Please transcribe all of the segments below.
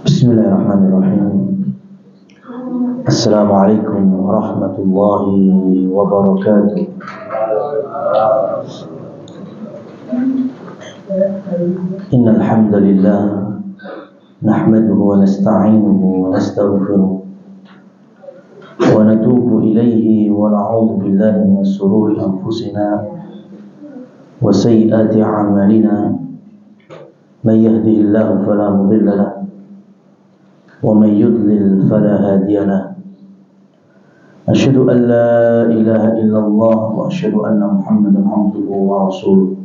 Bismillahirrahmanirrahim. Assalamualaikum warahmatullahi wabarakatuh. Innal hamdalillah nahmaduhu wa nasta'inuhu wa nastaghfiruh wa natubu ilayhi wa na'udzu billahi min shururi anfusina wa sayyiati a'malina. Man yahdihillahu fala mudilla lahu wa man yudlil fala hadiya lahu. Asyhadu an la ilaha illallah wa asyhadu anna Muhammadan abduhu wa rasuluh.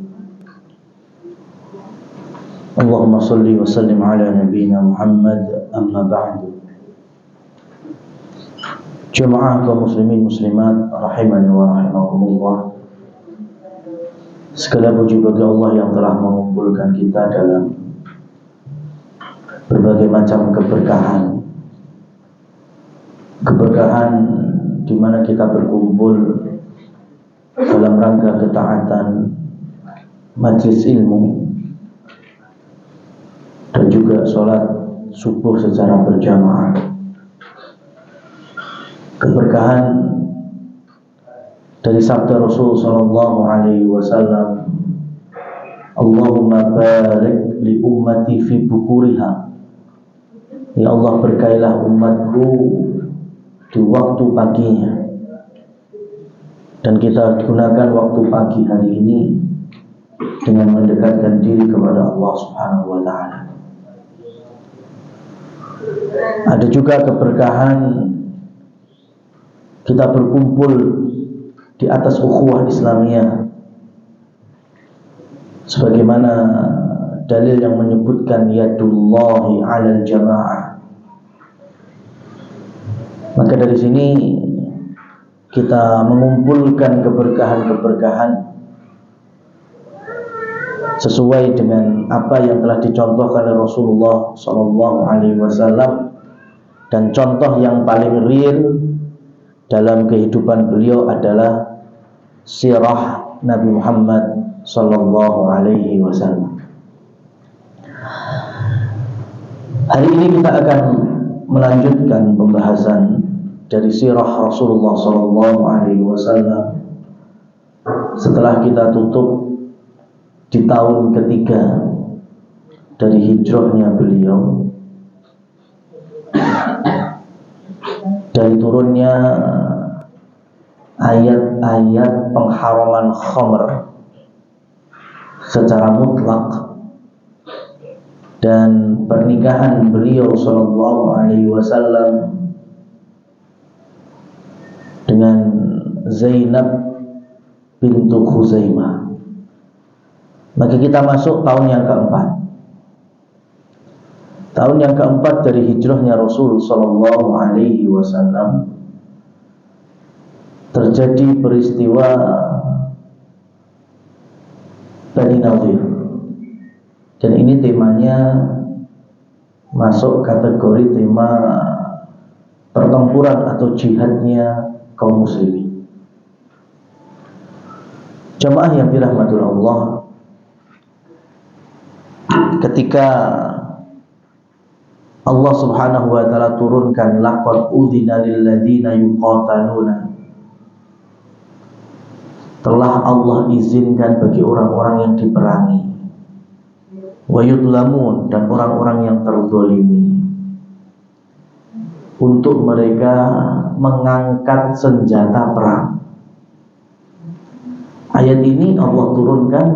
Allahumma salli wa sallim ala nabiyyina Muhammad, amma ba'du. Jemaah kaum muslimin muslimat rahimani wa rahimakumullah. Segala puji bagi Allah yang telah mengumpulkan kita dalam berbagai macam keberkahan di mana kita berkumpul dalam rangka ketaatan majelis ilmu dan juga sholat subuh secara berjamaah. Keberkahan dari sabda Rasul sallallahu alaihi wasallam, Allahumma barik li ummati fi bukuriha. Ya Allah, berkailah umatku di waktu paginya. Dan kita gunakan waktu pagi hari ini dengan mendekatkan diri kepada Allah Subhanahu wa ta'ala. Ada juga keberkahan kita berkumpul di atas ukhuwah Islamiyah, sebagaimana dalil yang menyebutkan yadullahi 'alal jamaah. Maka dari sini kita mengumpulkan keberkahan-keberkahan sesuai dengan apa yang telah dicontohkan oleh Rasulullah sallallahu alaihi wasallam, dan contoh yang paling real dalam kehidupan beliau adalah sirah Nabi Muhammad sallallahu alaihi wasallam. Hari ini kita akan melanjutkan pembahasan dari sirah Rasulullah sallallahu alaihi wasallam setelah kita tutup di tahun ketiga dari hijrahnya beliau, dari turunnya ayat-ayat pengharaman khamr secara mutlak, dan pernikahan beliau sallallahu alaihi wasallam dengan Zainab bintu Khuzaimah. Maka kita masuk tahun yang keempat. Tahun yang keempat dari hijrahnya Rasul sallallahu alaihi wasallam terjadi peristiwa Bani Nadir. Dan ini temanya masuk kategori tema pertempuran atau jihadnya kaum muslimin. Jamaah yang dirahmati Allah, ketika Allah Subhanahu wa ta'ala turunkan laqad udzina lil ladzina yuqataluna, telah Allah izinkan bagi orang-orang yang diperangi, wa yudlamun, dan orang-orang yang terzalimi, untuk mereka mengangkat senjata perang. Ayat ini Allah turunkan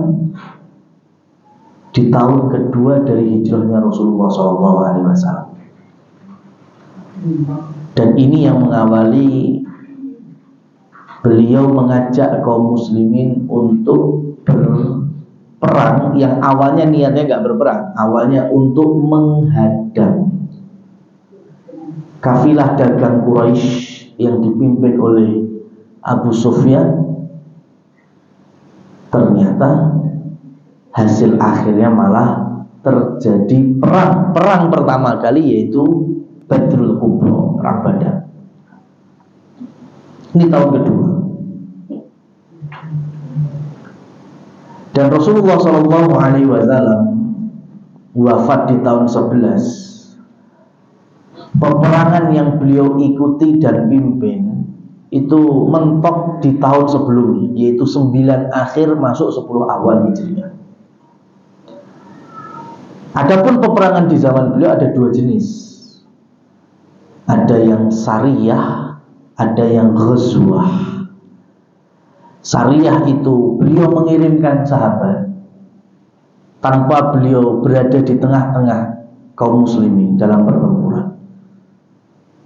di tahun kedua dari hijrahnya Rasulullah SAW. Dan ini yang mengawali beliau mengajak kaum muslimin untuk berperang, yang awalnya niatnya gak berperang, awalnya untuk menghadang kafilah dagang Quraisy yang dipimpin oleh Abu Sufyan. Ternyata hasil akhirnya malah terjadi perang pertama kali, yaitu Badrul Kubra, perang Badar. Ini tahun kedua. Dan Rasulullah Shallallahu Alaihi Wasallam wafat di tahun 11. Peperangan yang beliau ikuti dan pimpin itu mentok di tahun sebelumnya, yaitu 9 akhir masuk 10 awal Hijriah. Adapun peperangan di zaman beliau ada 2 jenis. Ada yang sariyah, ada yang ghazwah. Sariyah itu beliau mengirimkan sahabat tanpa beliau berada di tengah-tengah kaum muslimin dalam pertempuran.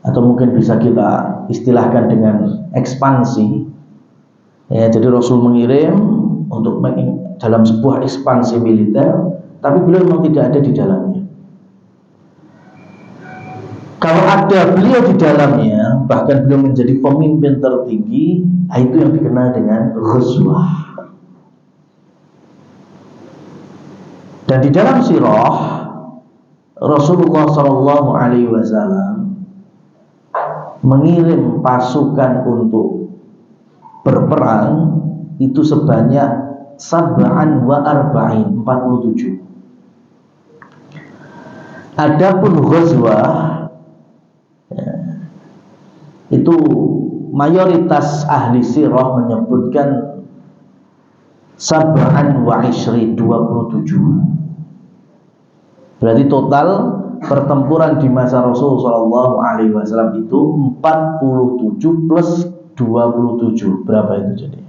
Atau mungkin bisa kita istilahkan dengan ekspansi. Ya, jadi Rasul mengirim untuk dalam sebuah ekspansi militer, tapi beliau memang tidak ada di dalamnya. Kalau ada beliau di dalamnya, bahkan beliau menjadi pemimpin tertinggi, itu yang dikenal dengan ghazwah. Dan di dalam sirah Rasulullah SAW mengirim pasukan untuk berperang itu sebanyak 47. Adapun ghazwah itu mayoritas ahli sirah menyebutkan 27. Berarti total pertempuran di masa Rasul Shallallahu Alaihi Wasallam itu 47 plus 27. Berapa itu jadi?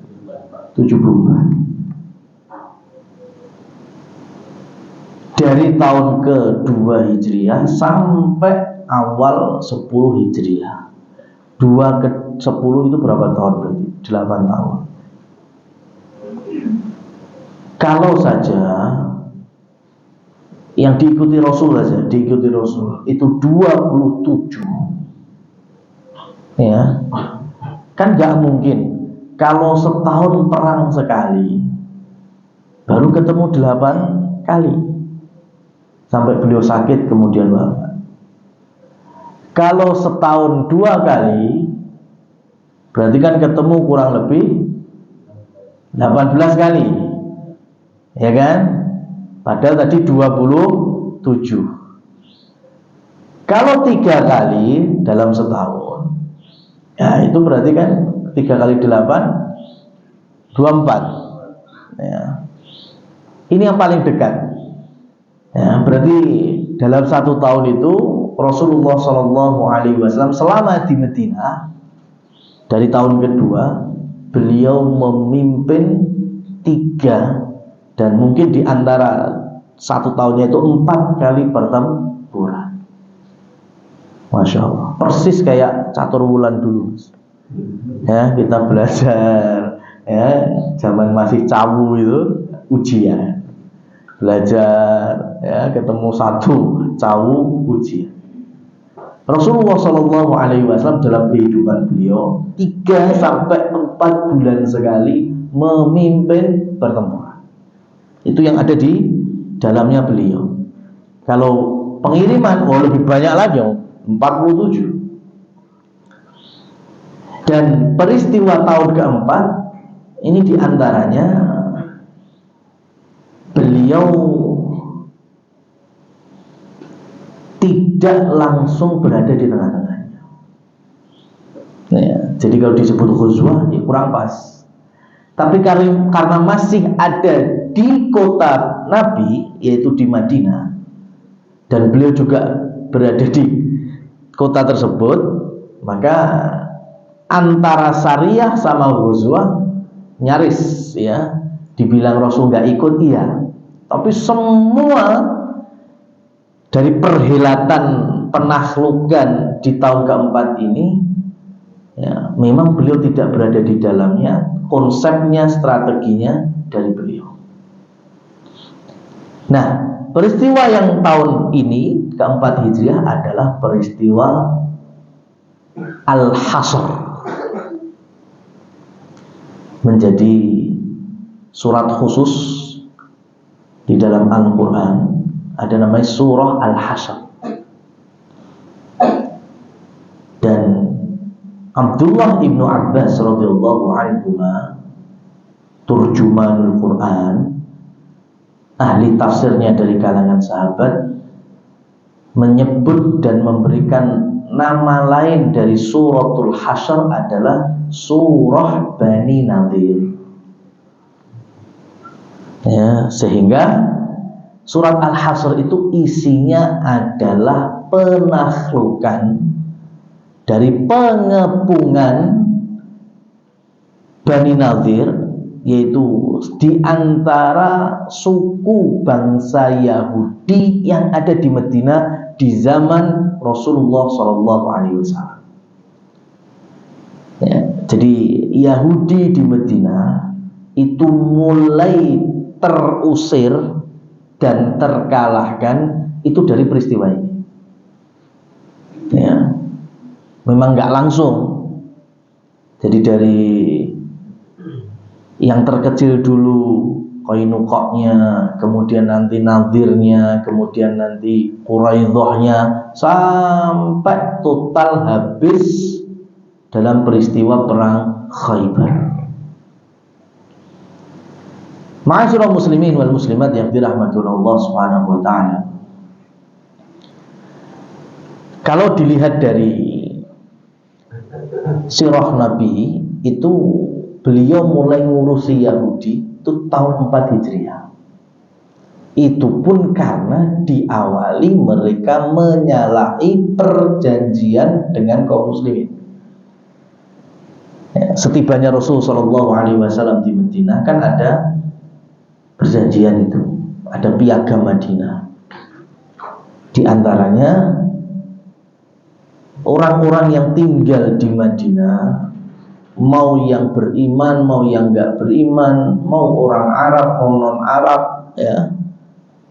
74. Dari tahun ke-2 Hijriah sampai awal 10 Hijriah. 2 ke 10 itu berapa tahun berarti? 8 tahun. Kalau saja yang diikuti Rasul itu 27, ya kan nggak mungkin kalau setahun perang sekali baru ketemu 8 kali sampai beliau sakit kemudian wafat. Kalau setahun 2 kali berarti kan ketemu kurang lebih 18 kali, ya kan? Padahal tadi 27. Kalau 3 kali dalam setahun, ya itu berarti kan 3 kali 8 24. Ya. Ini yang paling dekat. Ya, berarti dalam 1 tahun itu Rasulullah Shallallahu Alaihi Wasallam selama di Madinah dari tahun kedua beliau memimpin 3 dan mungkin di antara 1 tahunnya itu 4 kali pertempuran. Masya Allah, persis kayak catur wulan dulu. Ya, kita belajar ya zaman masih cawu itu ujian. Belajar ya ketemu 1 cawu ujian. Rasulullah Shallallahu Alaihi Wasallam dalam kehidupan beliau 3 sampai 4 bulan sekali memimpin pertempuran. Itu yang ada di dalamnya beliau. Kalau pengiriman lebih banyak lagi, 47. Dan peristiwa tahun keempat ini diantaranya beliau tidak langsung berada di tengah-tengahnya. Ya, jadi kalau disebut ghazwah ya kurang pas. Tapi karena masih ada di kota Nabi, yaitu di Madinah, dan beliau juga berada di kota tersebut, maka antara sariyah sama ghazwah nyaris ya dibilang Rasul nggak ikut, iya, tapi semua dari perhelatan penaklukan di tahun keempat ini ya memang beliau tidak berada di dalamnya. Konsepnya, strateginya dari beliau. Nah, peristiwa yang tahun ini keempat Hijriah adalah peristiwa Al-Hasr, menjadi surat khusus di dalam Al-Quran. Ada namanya surah Al-Hasr. Dan Abdullah ibnu Abbas radhiyallahu anhu, turjumanul Quran, ahli tafsirnya dari kalangan sahabat menyebut dan memberikan nama lain dari suratul Hasyr adalah surah Bani Nadir. Ya, sehingga surat Al-Hasyr itu isinya adalah penaklukan dari pengepungan Bani Nadir, yaitu di antara suku bangsa Yahudi yang ada di Madinah di zaman Rasulullah SAW. Ya, jadi Yahudi di Madinah itu mulai terusir dan terkalahkan itu dari peristiwa ini. Ya, memang nggak langsung. Jadi dari yang terkecil dulu Qainukoknya, kemudian nanti Nadirnya, kemudian nanti Quraidzahnya, sampai total habis dalam peristiwa perang Khaybar. Ma'asyiral muslimin wal muslimat yang dirahmati Allah Subhanahu wa taala. Kalau dilihat dari sirah Nabi itu, beliau mulai ngurusi Yahudi itu tahun 4 Hijriah. Itu pun karena diawali mereka menyalahi perjanjian dengan kaum muslimin. Ya, setibanya Rasul SAW di Madinah kan ada perjanjian itu, ada piagam Madinah. Di antaranya orang-orang yang tinggal di Madinah, mau yang beriman, mau yang enggak beriman, mau orang Arab, mau non-Arab, ya,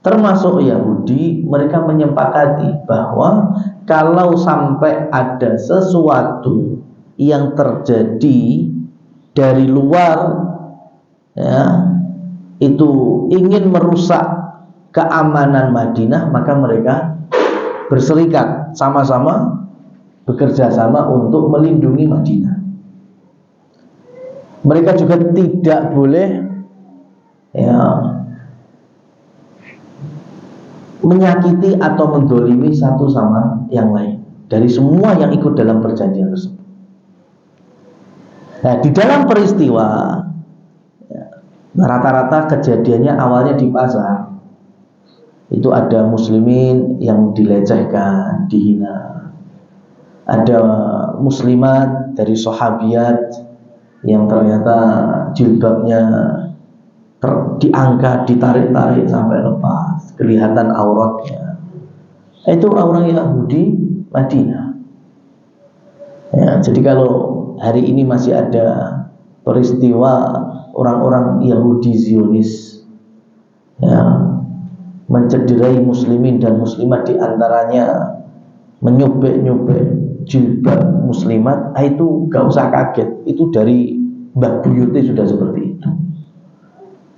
termasuk Yahudi, mereka menyepakati bahwa kalau sampai ada sesuatu yang terjadi dari luar, ya, itu ingin merusak keamanan Madinah, maka mereka berserikat sama-sama, bekerja sama untuk melindungi Madinah. Mereka juga tidak boleh, ya, menyakiti atau mendolimi satu sama yang lain dari semua yang ikut dalam perjanjian tersebut. Nah, di dalam peristiwa, ya, rata-rata kejadiannya awalnya di pasar. Itu ada muslimin yang dilecehkan, dihina. Ada muslimat dari sahabiat yang ternyata jilbabnya diangkat, ditarik-tarik sampai lepas, kelihatan auratnya. Itu orang Yahudi Madinah. Ya, jadi kalau hari ini masih ada peristiwa orang-orang Yahudi Zionis, ya, mencederai muslimin dan muslimat, diantaranya menyobek-nyobek jilbab muslimat, itu gak usah kaget, itu dari Mbah Buyute sudah seperti itu,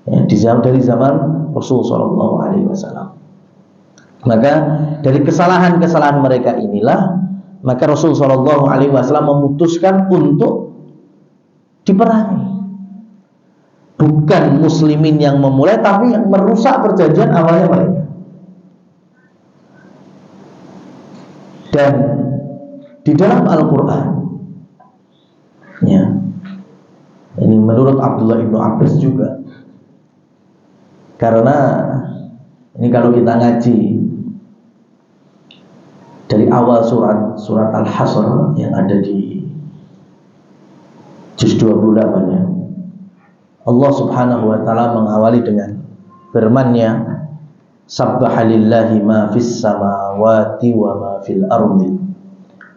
ya, dari zaman Rasulullah SAW. Maka dari kesalahan-kesalahan mereka inilah, maka Rasulullah SAW memutuskan untuk diperangi. Bukan muslimin yang memulai, tapi yang merusak perjanjian awalnya mereka. Dan di dalam Al-Quran, ya, ini menurut Abdullah ibnu Abbas juga, karena ini kalau kita ngaji dari awal surat Al-Hasyr yang ada di juz 28 ya, Allah Subhanahu wa taala mengawali dengan firman-Nya, Sabbaha lillahi ma fis samawati wa ma fil ardi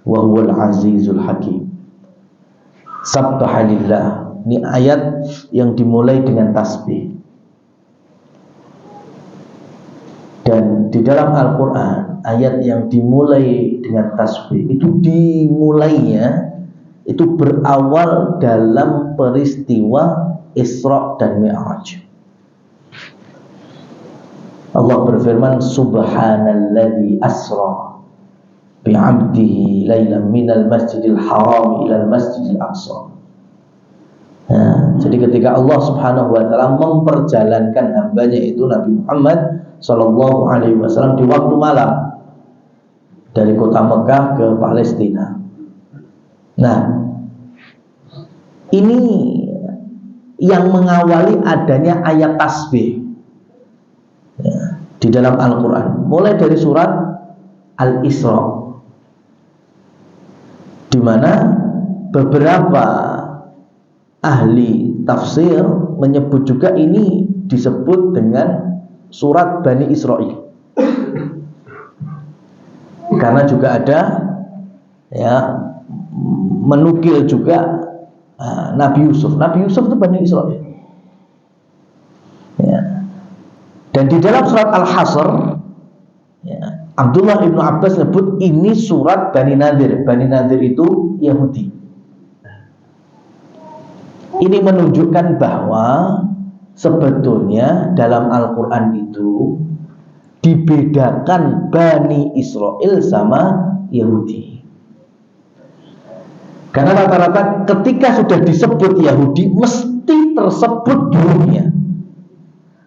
wa huwal azizul hakim. Sabbaha lillah, ini ayat yang dimulai dengan tasbih. Dan di dalam Al-Quran, ayat yang dimulai dengan tasbih itu dimulainya itu berawal dalam peristiwa Isra dan Mi'raj. Allah berfirman, Subhanalladzi asra bi'abdihi lailan minal masjidil haram ilal masjidil aqsa. Nah, Jadi ketika Allah Subhanahu wa taala memperjalankan hambanya itu Nabi Muhammad sallallahu alaihi wasallam di waktu malam dari kota Mekah ke Palestina. Nah, ini yang mengawali adanya ayat tasbih ya, di dalam Al-Quran, mulai dari surat Al-Isra, di mana beberapa ahli tafsir menyebut juga ini disebut dengan surat Bani Israil, karena juga ada ya menukil juga Nabi Yusuf. Nabi Yusuf itu Bani Israil ya. Dan di dalam surat Al-Hasr ya, Abdullah ibnu Abbas sebut ini surat Bani Nadir. Bani Nadir itu Yahudi. Ini menunjukkan bahwa sebetulnya dalam Al-Quran itu dibedakan Bani Israil sama Yahudi. Karena rata-rata ketika sudah disebut Yahudi mesti tersebut buruknya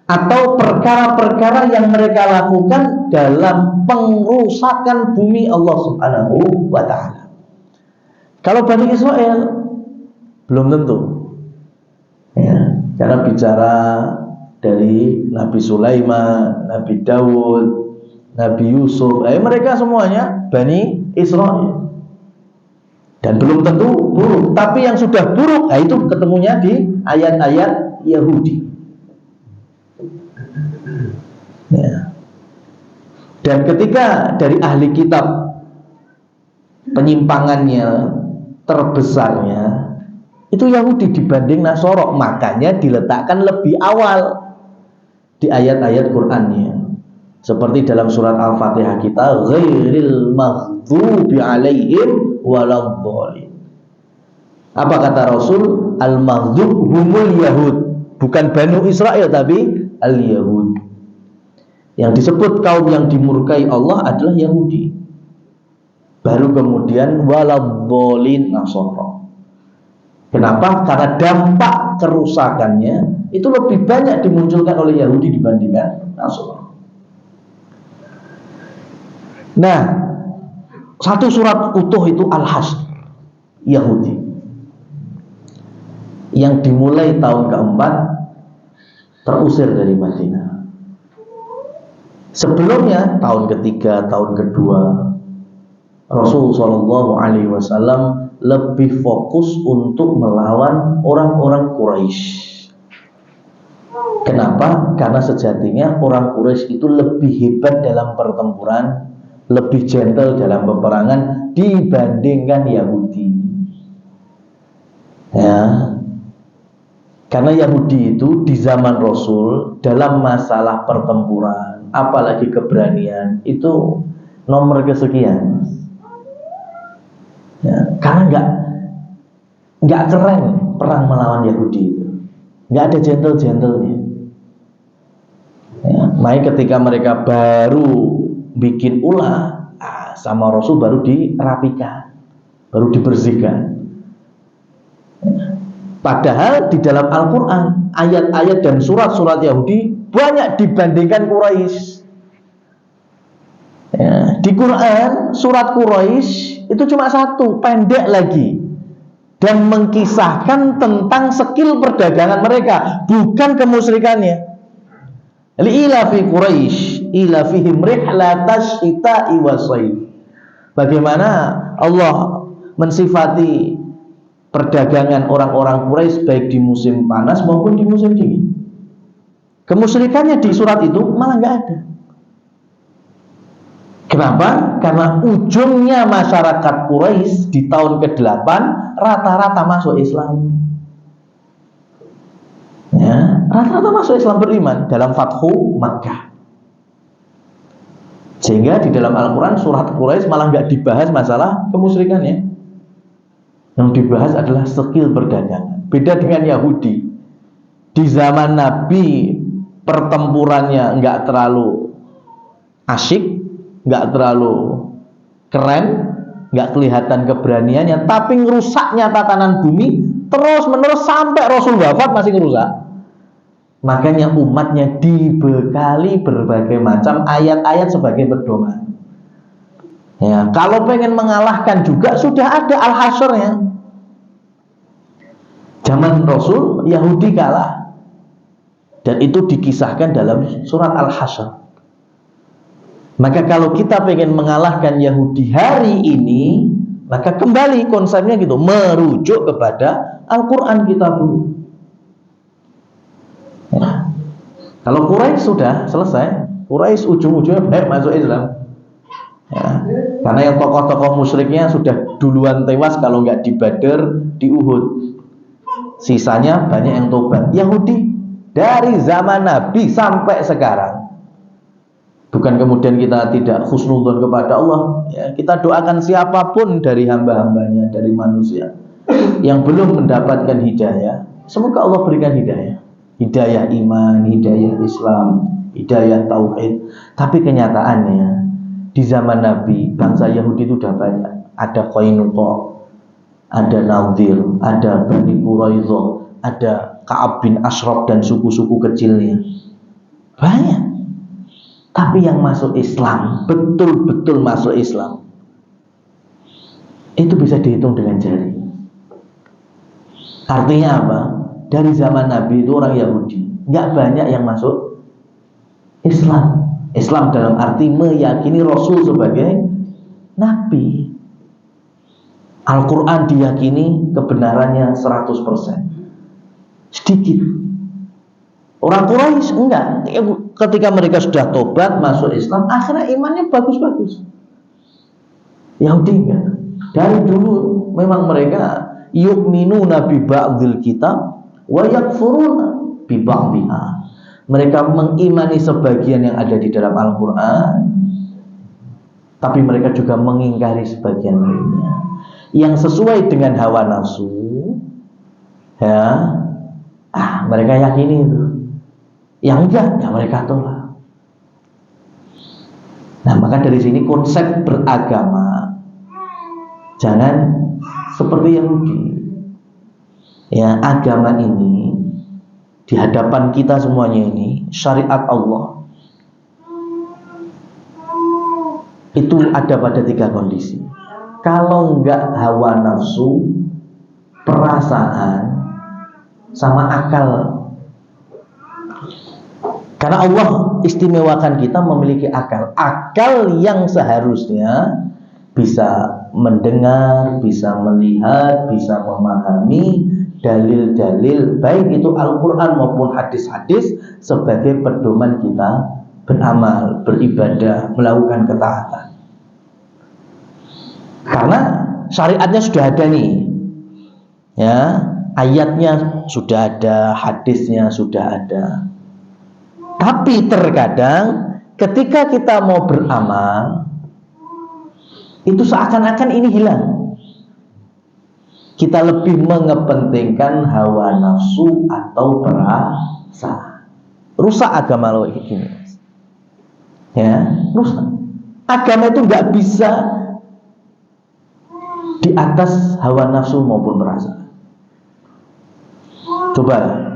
atau perkara-perkara yang mereka lakukan dalam pengrusakan bumi Allah Subhanahu wa ta'ala. Kalau Bani Israel belum tentu ya, karena bicara dari Nabi Sulaiman, Nabi Daud, Nabi Yusuf, mereka semuanya Bani Israel. Dan belum tentu buruk, tapi yang sudah buruk itu ketemunya di ayat-ayat Yahudi ya. Dan ketika dari ahli kitab penyimpangannya terbesarnya itu Yahudi dibanding Nasoro, makanya diletakkan lebih awal di ayat-ayat Qur'annya. Seperti dalam surat Al-Fatihah kita, ghairil maghdubi alaihim waladhdallin. Apa kata Rasul? Al-maghdub humul yahud, bukan Banu Israel tapi al-yahud. Yang disebut kaum yang dimurkai Allah adalah Yahudi. Baru kemudian waladhdallin Nasara. Kenapa? Karena dampak kerusakannya itu lebih banyak dimunculkan oleh Yahudi dibandingkan Nasara. Nah, satu surat utuh itu Al-Hasr Yahudi yang dimulai tahun keempat terusir dari Madinah. Sebelumnya tahun ketiga, tahun kedua Rasulullah SAW lebih fokus untuk melawan orang-orang Quraisy. Kenapa? Karena sejatinya orang Quraisy itu lebih hebat dalam pertempuran, lebih gentle dalam peperangan dibandingkan Yahudi ya. Karena Yahudi itu di zaman Rasul dalam masalah pertempuran, apalagi keberanian, itu nomor kesekian ya. Karena nggak keren perang melawan Yahudi itu, nggak ada gentle-gentlenya ya. Makanya ketika mereka baru bikin ulah sama Rasul baru dirapikan, baru dibersihkan. Padahal di dalam Al-Quran ayat-ayat dan surat-surat Yahudi banyak dibandingkan Quraisy ya. Di Quran surat Quraisy itu cuma satu, pendek lagi, dan mengkisahkan tentang skill perdagangan mereka, bukan kemusyrikannya. Li'ilafi Quraisy ilafihim rihlatash shita'i wasayf. Bagaimana Allah mensifati perdagangan orang-orang Quraisy baik di musim panas maupun di musim dingin. Kemusyrikannya di surat itu malah nggak ada. Kenapa? Karena ujungnya masyarakat Quraisy di tahun ke-8 rata-rata masuk Islam ya, rata-rata masuk Islam, beriman dalam Fathu Makkah. Sehingga di dalam Al-Quran surat Quraisy malah nggak dibahas masalah kemusyrikannya. Yang dibahas adalah skill perdagangan. Beda dengan Yahudi. Di zaman Nabi pertempurannya nggak terlalu asyik, nggak terlalu keren, nggak kelihatan keberaniannya, tapi ngerusaknya tatanan bumi terus menerus sampai Rasul wafat masih ngerusak. Makanya umatnya dibekali berbagai macam ayat-ayat sebagai pedoman. Ya, kalau pengen mengalahkan juga sudah ada Al-Hasyr-nya. Zaman Rasul Yahudi kalah, dan itu dikisahkan dalam surat Al-Hasyr. Maka kalau kita pengen mengalahkan Yahudi hari ini, maka kembali konsepnya gitu, merujuk kepada Al-Quran kita dulu. Ya. Kalau Quraisy sudah selesai, Quraisy ujung-ujungnya baik masuk Islam. Ya. Karena yang tokoh-tokoh musyriknya sudah duluan tewas, kalau nggak di Badar, di Uhud. Sisanya banyak yang tobat. Yahudi dari zaman Nabi sampai sekarang. Bukan kemudian kita tidak husnudzon kepada Allah, ya, kita doakan siapapun dari hamba-hambanya, dari manusia yang belum mendapatkan hidayah, semoga Allah berikan hidayah. Hidayah iman, hidayah Islam, hidayah tauhid. Tapi kenyataannya di zaman Nabi, bangsa Yahudi itu sudah banyak. Ada Qainuqa, ada Nadir, ada Bani Quraidzah, ada Ka'ab bin Ashraf dan suku-suku kecilnya. Banyak. Tapi yang masuk Islam, betul-betul masuk Islam, itu bisa dihitung dengan jari. Artinya apa? Dari zaman Nabi itu orang Yahudi nggak banyak yang masuk Islam. Islam dalam arti meyakini Rasul sebagai Nabi. Al-Quran diyakini kebenarannya 100%. Sedikit. Orang Quraisy enggak. Ketika mereka sudah tobat masuk Islam, akhirnya imannya bagus-bagus. Yahudi enggak. Dari dulu memang mereka yu'minuna bi ba'dil kitab wa yakfuruna bi ba'dihha. Mereka mengimani sebagian yang ada di dalam Al-Quran, tapi mereka juga mengingkari sebagian lainnya. Yang sesuai dengan hawa nafsu, ya, mereka yakini itu. Yang enggak, ya mereka tolak. Nah, maka dari sini konsep beragama jangan seperti Yahudi. Ya, agama ini di hadapan kita semuanya ini syariat Allah. Itu ada pada 3 kondisi. Kalau enggak hawa nafsu, perasaan, sama akal. Karena Allah istimewakan kita memiliki akal. Akal yang seharusnya bisa mendengar, bisa melihat, bisa memahami dalil-dalil, baik itu Al-Quran maupun hadis-hadis, sebagai pedoman kita beramal, beribadah, melakukan ketaatan. Karena syariatnya sudah ada nih, ya, ayatnya sudah ada, hadisnya sudah ada. Tapi terkadang ketika kita mau beramal, itu seakan-akan ini hilang. Kita lebih mengepentingkan hawa nafsu atau perasaan. Rusak agama lo ini. Ya, rusak. Agama itu nggak bisa di atas hawa nafsu maupun perasaan. Coba.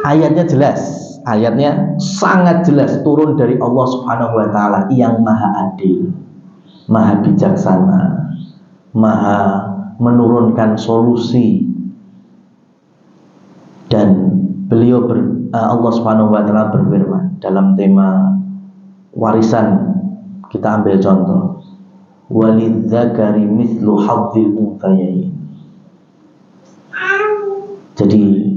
Ayatnya jelas, ayatnya sangat jelas, turun dari Allah Subhanahu wa Ta'ala yang Maha Adil, Maha Bijaksana, Maha menurunkan solusi. Dan beliau Allah Subhanahu wa Ta'ala berfirman dalam tema warisan, kita ambil contoh, walidzakari mithlu hadzil unthayain. Jadi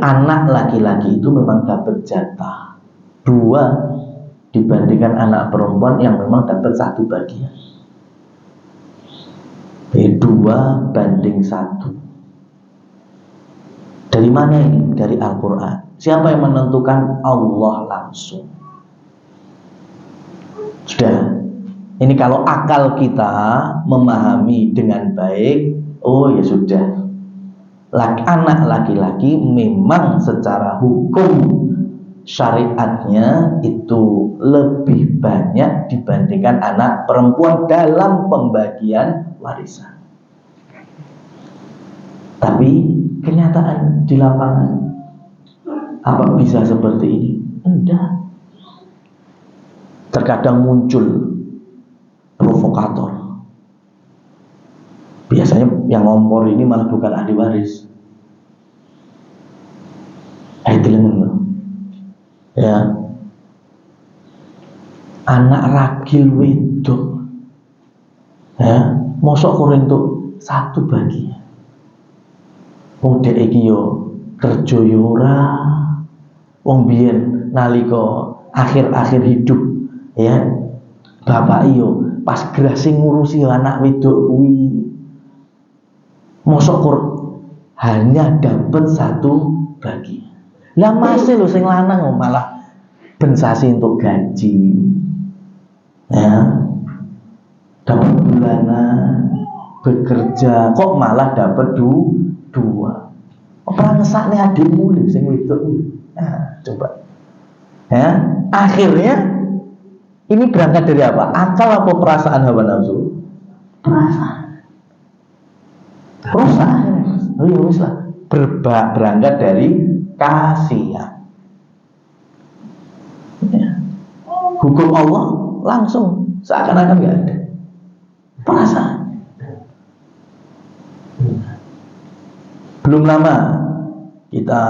anak laki-laki itu memang dapat jatah 2 dibandingkan anak perempuan yang memang dapat 1 bagian. 2 banding 1. Dari mana ini? Dari Al-Quran. Siapa yang menentukan? Allah langsung. Sudah. Ini kalau akal kita memahami dengan baik, oh ya sudah. Anak laki-laki memang secara hukum syariatnya itu lebih banyak dibandingkan anak perempuan dalam pembagian warisan. Tapi kenyataan di lapangan, apa bisa seperti ini? Enggak. Terkadang muncul provokator. Biasanya yang ngompor ini malah bukan ahli waris. Ya, anak ragil wedok, ya, mosok kurang untuk satu bagian. Wong dek iki yo kerja yo ora, wong biyen nalika akhir-akhir hidup, ya, bapak iyo pas gerasi ngurusi anak wedok kuwi, mosok hanya dapat satu bagian. Lah masih lho sing lanang malah bensasi untuk gaji, ya, dapat bulanan, bekerja kok malah dapat dua. Apa ngesakne adikmu lho sing wedok. Nah, coba. Ya, akhirnya ini berangkat dari apa? Akal apa perasaan hawa nafsu? Perasaan. Oh iya wis lah. Berangkat dari kasihan. Ya. Hukum Allah langsung seakan-akan nggak ada. Perasaan. Belum lama kita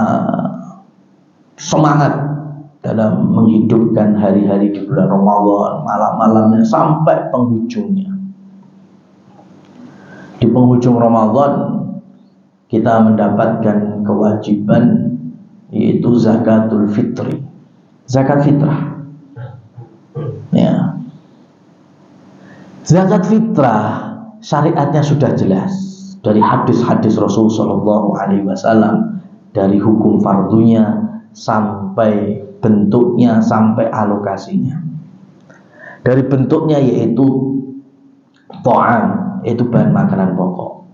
semangat dalam menghidupkan hari-hari di bulan Ramadan, malam-malamnya sampai penghujungnya. Di penghujung Ramadan kita mendapatkan kewajiban yaitu zakatul fitri, zakat fitrah. Ya. Zakat fitrah syariatnya sudah jelas dari hadis-hadis Rasul Shallallahu Alaihi Wasallam, dari hukum fardunya sampai bentuknya sampai alokasinya. Dari bentuknya yaitu ta'am, yaitu bahan makanan pokok.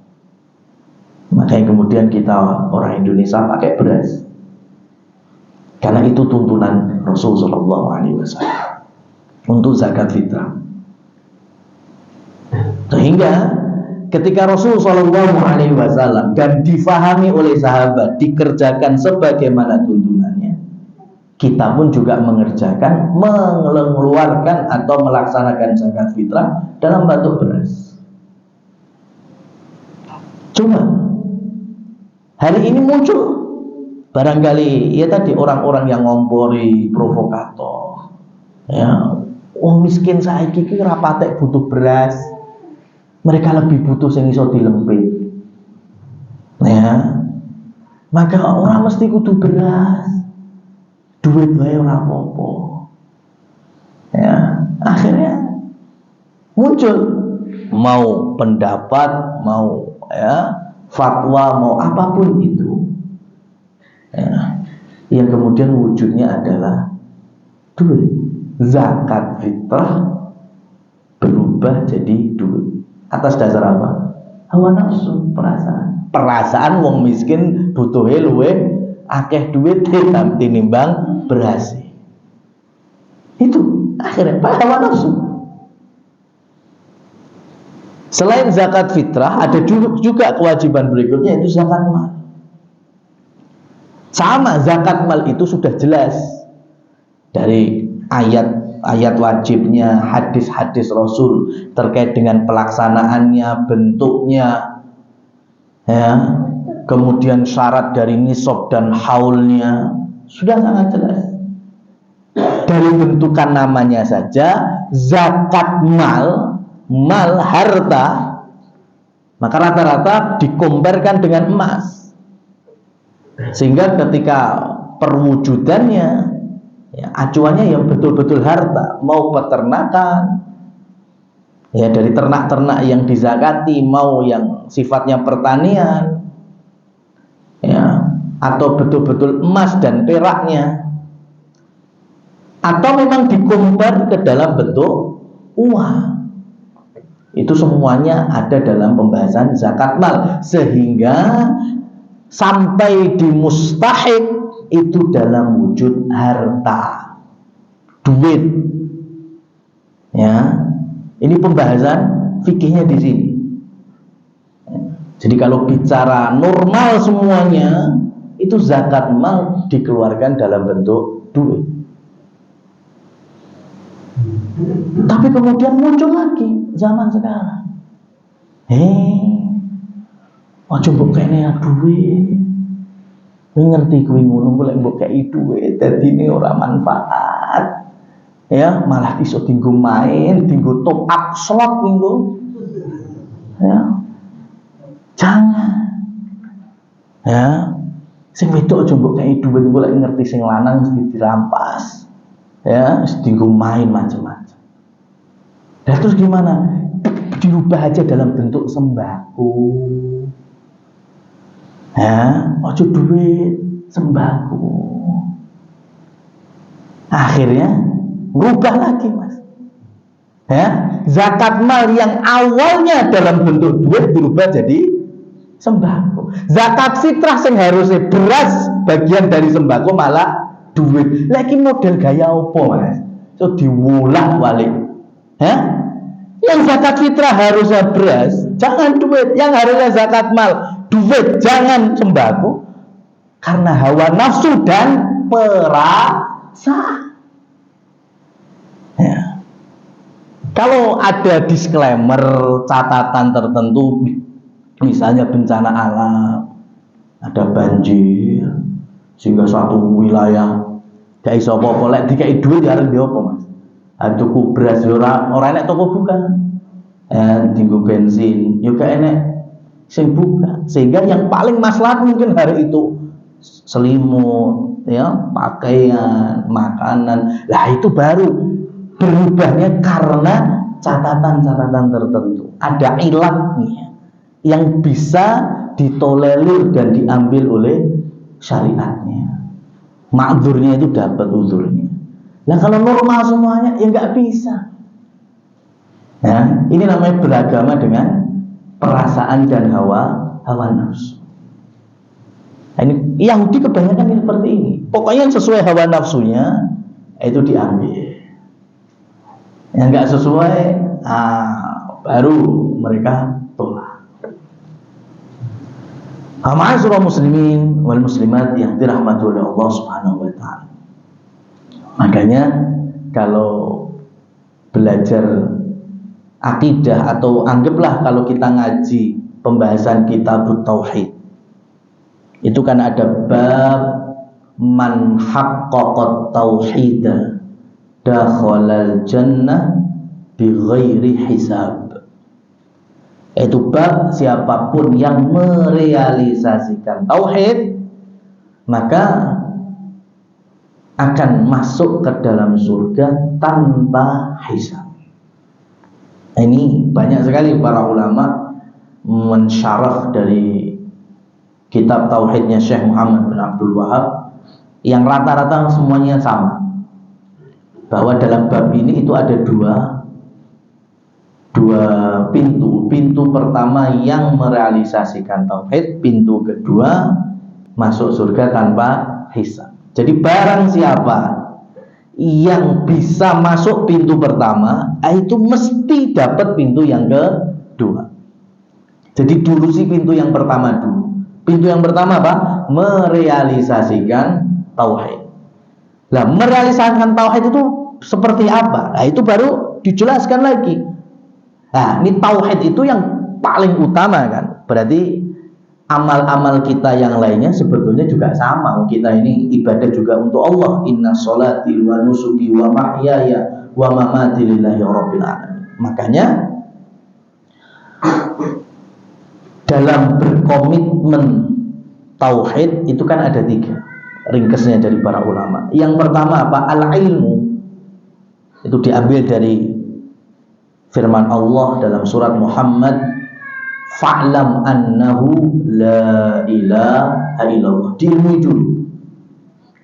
Makanya kemudian kita orang Indonesia pakai beras, karena itu tuntunan Rasul Shallallahu Alaihi Wasallam untuk zakat fitrah. Sehingga ketika Rasul Shallallahu Alaihi Wasallam dan difahami oleh sahabat dikerjakan sebagaimana tuntunannya, kita pun juga mengerjakan, mengeluarkan atau melaksanakan zakat fitrah dalam bentuk beras. Cuma hari ini muncul barangkali ya tadi orang-orang yang ngompori, provokator, ya, wong miskin saiki ki ora patek butuh beras, mereka lebih butuh sing iso dilempit, ya, maka orang mesti kudu beras, duit wae ora apa-apa, ya. Akhirnya muncul mau pendapat, mau ya fatwa, mau apapun itu, ya, yang kemudian wujudnya adalah duit. Zakat fitrah berubah jadi duit atas dasar apa? Hawa nafsu, perasaan wong miskin butuhe luwih akeh duit tinimbang beras. Itu akhirnya hawa nafsu. Selain zakat fitrah, ada juga kewajiban berikutnya, yaitu zakat mal. Sama, zakat mal itu sudah jelas dari ayat wajibnya, hadis-hadis Rasul terkait dengan pelaksanaannya, bentuknya, ya, kemudian syarat dari nisab dan haulnya sudah sangat jelas. Dari bentukan namanya saja, zakat mal harta, maka rata-rata dikomparkan dengan emas, sehingga ketika perwujudannya, ya, acuannya yang betul-betul harta, mau peternakan, ya, dari ternak-ternak yang dizakati, mau yang sifatnya pertanian, ya, atau betul-betul emas dan peraknya, atau memang dikompar ke dalam bentuk uang. Itu semuanya ada dalam pembahasan zakat mal, sehingga sampai di mustahik itu dalam wujud harta, duit. Ya, ini pembahasan fikihnya di sini. Jadi kalau bicara normal semuanya, itu zakat mal dikeluarkan dalam bentuk duit. Tapi kemudian muncul lagi zaman sekarang. Ojo mbok kene duit. Kowe ngerti kowe ngono golek mbok kei duit, dadine ora manfaat. Ya, malah iso dinggo main, dinggo top up slot minggu. Ya. Jangan. Ya. Sing wedok aja mbok kei duit, golek ngerti sing lanang mesti dirampas. Ya, mesti dinggo main macam-macam. Dan terus gimana? Dirubah aja dalam bentuk sembako. Ya, ojo duit, sembako. Akhirnya berubah lagi, Mas. Ya, zakat mal yang awalnya dalam bentuk duit berubah jadi sembako. Zakat fitrah yang harusnya beras bagian dari sembako malah duit. Lagi model gaya apa, Mas? So diwolak-walik. Ya? Yang zakat fitrah harusnya beras, jangan duit. Yang harusnya zakat mal, duit, jangan sembako. Karena hawa nafsu dan perasaan. Ya. Kalau ada disclaimer, catatan tertentu, misalnya bencana alam, ada banjir, sehingga suatu wilayah gak iso apa-apa, lek dikai duit ya arep apa, Mas? Tuku beras ora enek toko buka. Tinggu bensin, juga enek sing buka. Sehingga yang paling maslahat mungkin hari itu selimut, ya, pakaian, makanan. Lah itu baru berubahnya karena catatan-catatan tertentu. Ada ilatnya yang bisa ditolerir dan diambil oleh syariatnya. Ma'dzurnya itu dapat uzurnya. Nah kalau normal semuanya ya nggak bisa. Ya, ini namanya beragama dengan perasaan dan hawa nafsu. Nah, ini Yahudi kebanyakan ini seperti ini. Pokoknya sesuai hawa nafsunya itu diambil. Yang nggak sesuai, baru mereka tolak. Ma'asyiral muslimin wal muslimat yang dirahmati oleh Allah Subhanahu wa taala. Makanya kalau belajar akidah atau anggaplah kalau kita ngaji pembahasan kitab tauhid, itu kan ada bab man haqqaqat tauhida dakhalal jannah bighairi hisab. Itu bab siapapun yang merealisasikan tauhid maka akan masuk ke dalam surga tanpa hisab. Ini banyak sekali para ulama mensyarah dari kitab tauhidnya Syekh Muhammad bin Abdul Wahab yang rata-rata semuanya sama, bahwa dalam bab ini itu ada dua pintu. Pintu pertama yang merealisasikan tauhid, pintu kedua masuk surga tanpa hisab. Jadi barang siapa yang bisa masuk pintu pertama, itu mesti dapat pintu yang kedua. Jadi dulu sih pintu yang pertama dulu. Pintu yang pertama apa? Merealisasikan tauhid. Nah, merealisasikan tauhid itu seperti apa? Nah, itu baru dijelaskan lagi. Nah, ini tauhid itu yang paling utama kan. Berarti amal-amal kita yang lainnya sebetulnya juga sama. Kita ini ibadah juga untuk Allah. Inna sholati wa nusuki wa mahyaya wa mamati lillahi rabbil alamin. Makanya dalam berkomitmen tauhid itu kan ada tiga ringkasnya dari para ulama. Yang pertama apa? Al-ilmu. Itu diambil dari firman Allah dalam surat Muhammad, fa'lam annahu la ilaha illallah. Diilmui dulu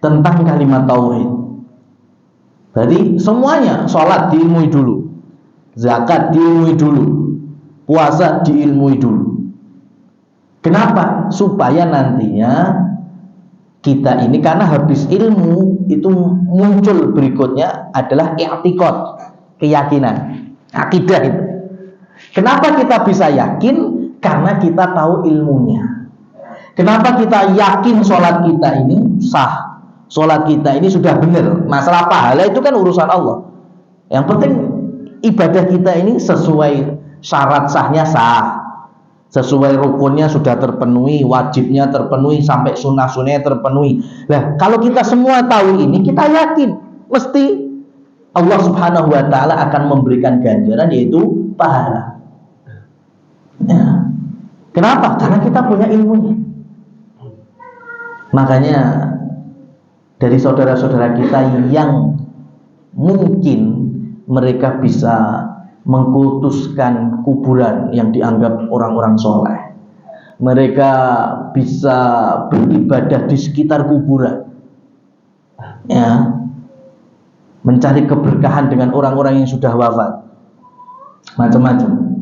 tentang kalimat tauhid. Berarti semuanya, sholat diilmui dulu, zakat diilmui dulu, puasa diilmui dulu. Kenapa? Supaya nantinya kita ini, karena habis ilmu itu muncul berikutnya adalah i'tiqad, keyakinan, akidah itu. Kenapa kita bisa yakin? Karena kita tahu ilmunya. Kenapa kita yakin sholat kita ini sah, sholat kita ini sudah benar? Masalah pahala itu kan urusan Allah. Yang penting ibadah kita ini sesuai syarat sahnya sah, sesuai rukunnya sudah terpenuhi, wajibnya terpenuhi, sampai sunnah-sunnahnya terpenuhi. Nah, kalau kita semua tahu ini, kita yakin mesti Allah Subhanahu wa Ta'ala akan memberikan ganjaran, yaitu pahala. Ya. Kenapa? Karena kita punya ilmunya. Makanya dari saudara-saudara kita yang mungkin mereka bisa mengkultuskan kuburan yang dianggap orang-orang soleh, mereka bisa beribadah di sekitar kuburan, ya, mencari keberkahan dengan orang-orang yang sudah wafat, macam-macam.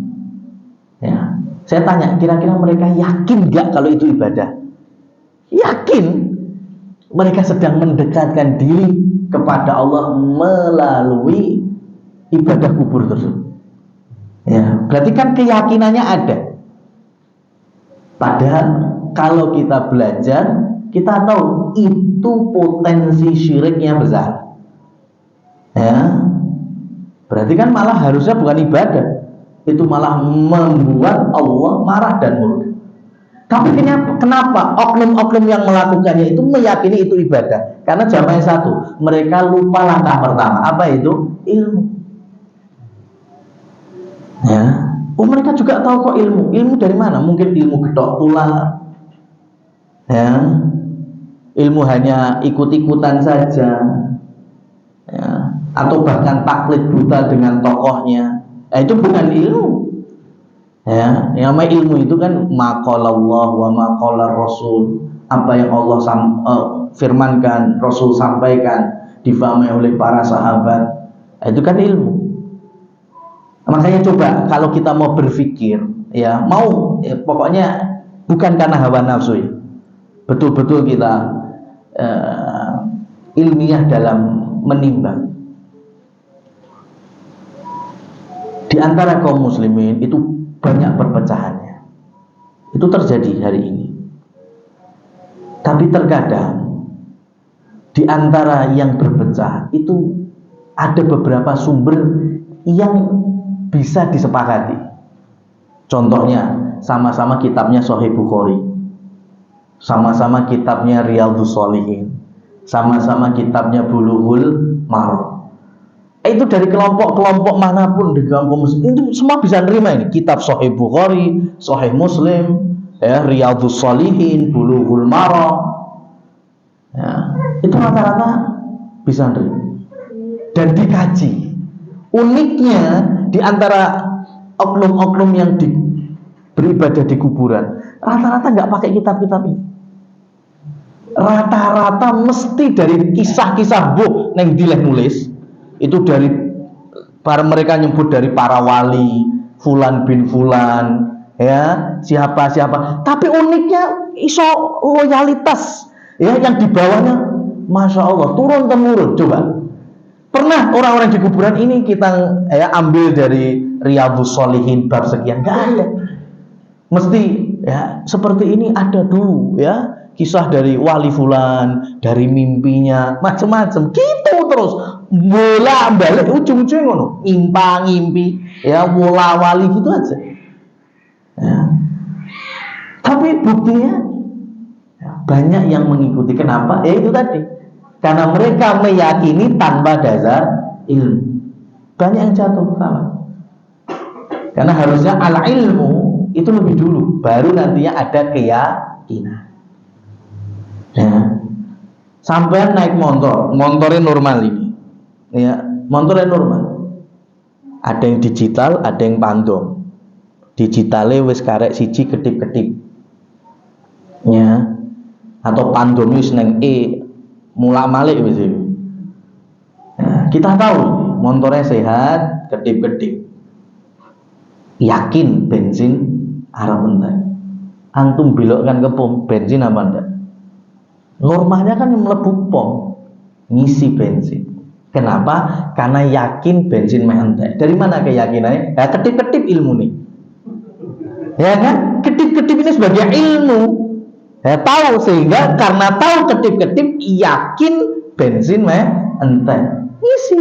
Ya, saya tanya, kira-kira mereka yakin gak kalau itu ibadah? Yakin. Mereka sedang mendekatkan diri kepada Allah melalui ibadah kubur tersebut. Ya, berarti kan keyakinannya ada. Padahal kalau kita belajar, kita tahu itu potensi syiriknya besar. Ya, berarti kan malah harusnya bukan ibadah, itu malah membuat Allah marah dan murka. Tapi kenapa oknum-oknum yang melakukannya itu meyakini itu ibadah? Karena jawabannya satu, mereka lupa langkah pertama. Apa itu? Ilmu. Ya, mereka juga tahu kok ilmu. Ilmu dari mana? Mungkin ilmu gedok tular. Ya, ilmu hanya ikut-ikutan saja. Ya, atau bahkan taklid buta dengan tokohnya. Itu bukan ilmu. Ya, yang namanya ilmu itu kan maqalallah wa maqalar rasul, apa yang Allah firmankan, Rasul sampaikan, difahami oleh para sahabat. Itu kan ilmu. Makanya coba kalau kita mau berpikir, ya mau, ya, pokoknya bukan karena hawa nafsu, ya. Betul-betul kita ilmiah dalam menimbang. Di antara kaum muslimin itu banyak perpecahannya. Itu terjadi hari ini. Tapi terkadang di antara yang berpecah itu ada beberapa sumber yang bisa disepakati. Contohnya, sama-sama kitabnya Sahih Bukhari, sama-sama kitabnya Riyadhus Shalihin, sama-sama kitabnya Bulughul Maram. Itu dari kelompok-kelompok manapun di kaum muslim itu semua bisa nerima ini kitab Sahih Bukhari, Sahih Muslim, ya, Riyadhus Shalihin, Bulughul Maram. Ya, itu rata-rata bisa nerima dan dikaji. Uniknya di antara oknum-oknum yang beribadah di kuburan, rata-rata nggak pakai kitab-kitab ini. Rata-rata mesti dari kisah-kisah buh neng dileh nulis. Itu dari para mereka nyebut dari para wali, fulan bin fulan, ya, siapa. Tapi uniknya iso loyalitas, ya, yang di bawahnya, masya Allah, turun temurun. Coba, pernah orang-orang di kuburan ini kita ambil dari Riyadhus Shalihin bab sekian? Nggak ada. Mesti, ya, seperti ini ada dulu, ya, kisah dari wali fulan, dari mimpinya, macam-macam, gitu terus. Bola balik ujung-ujungnya ngono, ngimpi, ya, bola wali gitu aja. Ya. Tapi buktinya ya, banyak yang mengikuti. Kenapa? Ya itu tadi, karena mereka meyakini tanpa dasar ilmu. Banyak yang jatuh salah. Karena harusnya al ilmu itu lebih dulu, baru nantinya ada keyakinan. Ya. Sampai naik motornya normal ini. Ya, motornya normal. Ada yang digital, ada yang pandom. Digitalnya wis karek siji ketip-ketip. Ya. Atau pandom wis neng mulak-malik wis. Ya, kita tahu motornya sehat, ketip-ketip. Yakin bensin arah mentai. Antum belokkan ke pom bensin apa enggak? Normanya kan yang mlebu pom ngisi bensin. Kenapa? Karena yakin bensin meh entek. Dari mana keyakinannya? Ya ketip-ketip ilmu nih. Ya kan? Ketip-ketip ini sebagai ilmu. Ya tahu, sehingga karena tahu ketip-ketip yakin bensin meh entek. Ngisi.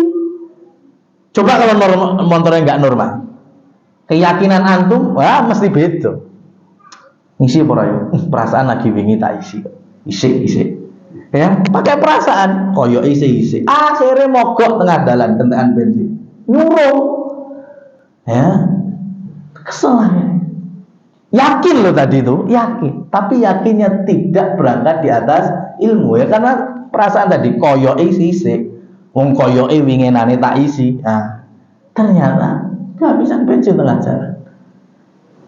Coba kalau motornya nggak normal. Keyakinan antum, wah mesti beda. Ngisi apa ya? Perasaan lagi wingi tak isi. Isi. Ya, pakai perasaan. Koyo isi. Akhirnya mogok tengah dalan kentekan bensin. Nyurung. Ya. Kesel ya. Yakin loh tadi itu, yakin. Tapi yakinnya tidak berangkat di atas ilmu ya, karena perasaan tadi koyo isi. Wong koyo winginane tak isi. Nah, ternyata kehabisan bensin tengah jalan.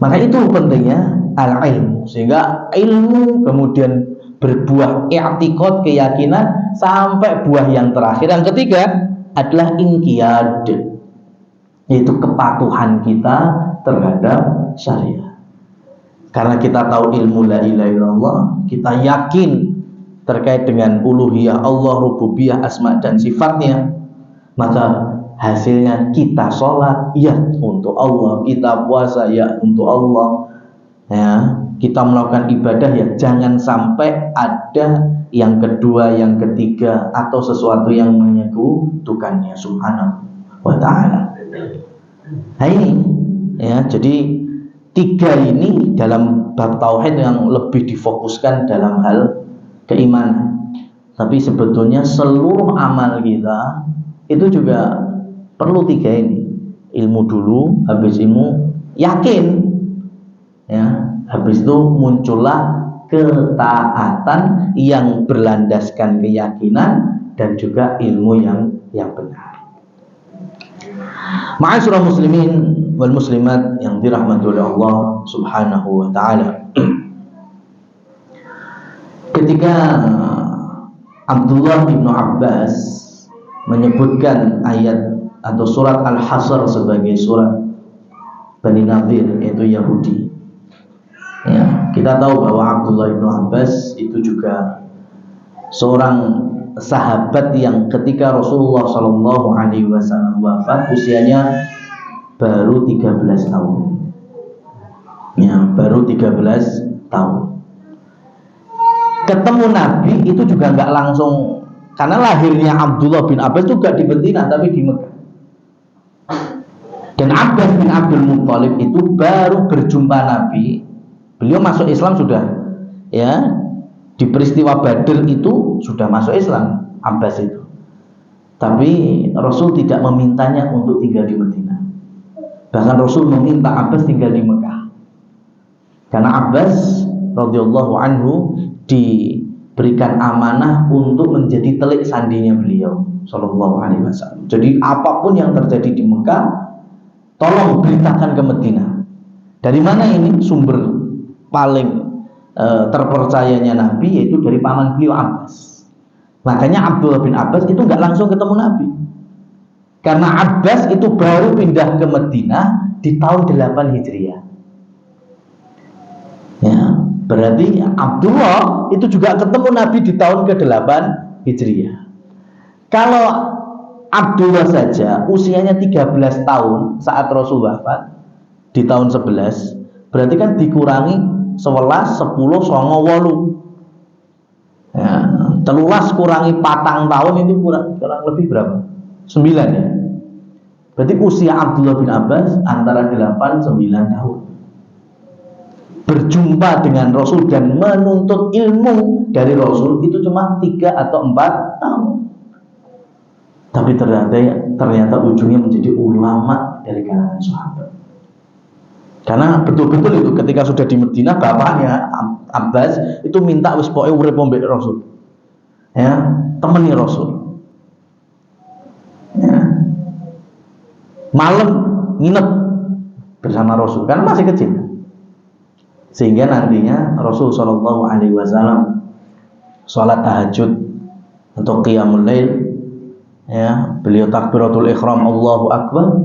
Maka itu pentingnya al-ilmu, sehingga ilmu kemudian berbuah i'tiqad, keyakinan, sampai buah yang terakhir, yang ketiga adalah inqiyad, yaitu kepatuhan kita terhadap syariat. Karena kita tahu ilmu la ilaha illallah, kita yakin terkait dengan uluhiyah Allah, rububiyah, asma dan sifatnya, maka hasilnya kita sholat ya untuk Allah, kita puasa ya untuk Allah, ya, kita melakukan ibadah ya jangan sampai ada yang kedua, yang ketiga, atau sesuatu yang menyekutukannya subhanahu wa ta'ala. Nah ini ya, jadi tiga ini dalam bab tauhid yang lebih difokuskan dalam hal keimanan. Tapi sebetulnya seluruh amal kita itu juga perlu tiga ini. Ilmu dulu, habis ilmu yakin, ya, habis itu muncullah ketaatan yang berlandaskan keyakinan dan juga ilmu yang benar. Ma'asyiral muslimin wal muslimat yang dirahmati oleh Allah Subhanahu wa taala. Ketika Abdullah bin Abbas menyebutkan ayat atau surat Al-Hasr sebagai surat Bani Nadir, yaitu Yahudi. Ya, kita tahu bahwa Abdullah bin Abbas itu juga seorang sahabat yang ketika Rasulullah SAW wafat usianya baru 13 tahun. Ya, baru 13 tahun. Ketemu Nabi itu juga nggak langsung, karena lahirnya Abdullah bin Abbas juga di Madinah tapi di Mekah. Dan Abbas bin Abdul Muttalib itu baru berjumpa Nabi. Beliau masuk Islam sudah, ya, di peristiwa Badr itu sudah masuk Islam Abbas itu. Tapi Rasul tidak memintanya untuk tinggal di Madinah. Bahkan Rasul meminta Abbas tinggal di Mekah. Karena Abbas radhiyallahu anhu diberikan amanah untuk menjadi telik sandinya beliau sallallahu alaihi wasallam. Jadi apapun yang terjadi di Mekah, tolong beritakan ke Madinah. Dari mana ini sumber paling terpercayanya Nabi, yaitu dari paman beliau Abbas. Makanya Abdullah bin Abbas itu nggak langsung ketemu Nabi, karena Abbas itu baru pindah ke Madinah di tahun 8 Hijriah. Ya, berarti Abdullah itu juga ketemu Nabi di tahun ke-8 Hijriah. Kalau Abdullah saja usianya 13 tahun saat Rasul wafat di tahun 11, berarti kan dikurangi 11, 10, 9, 8. Ya, 13 kurangi 4 tahun itu kurang lebih berapa? 9 ya. Berarti usia Abdullah bin Abbas antara 8 9 tahun. Berjumpa dengan Rasul dan menuntut ilmu dari Rasul itu cuma 3 atau 4 tahun. Tapi ternyata ujungnya menjadi ulama dari kalangan sahabat. Karena betul-betul itu ketika sudah di Madinah, bapaknya Abbas itu minta wis pokoke urip mbek Rasul. Ya, temani Rasul. Ya. Malam nginep bersama Rasul kan masih kecil. Sehingga nantinya Rasul sallallahu alaihi wasallam salat tahajud untuk qiyamul lail, ya, beliau takbiratul ihram Allahu akbar,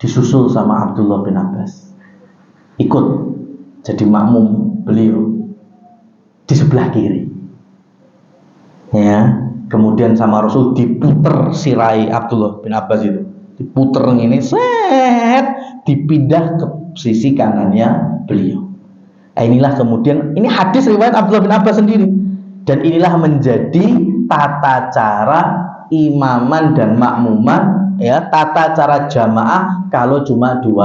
disusul sama Abdullah bin Abbas. Ikut jadi makmum beliau di sebelah kiri. Kemudian sama Rasul diputer sirai Abdullah bin Abbas itu, diputer ini, set, dipindah ke sisi kanannya beliau. Nah, inilah kemudian, ini hadis riwayat Abdullah bin Abbas sendiri, dan inilah menjadi tata cara imaman dan makmuman, ya, tata cara jamaah kalau cuma 2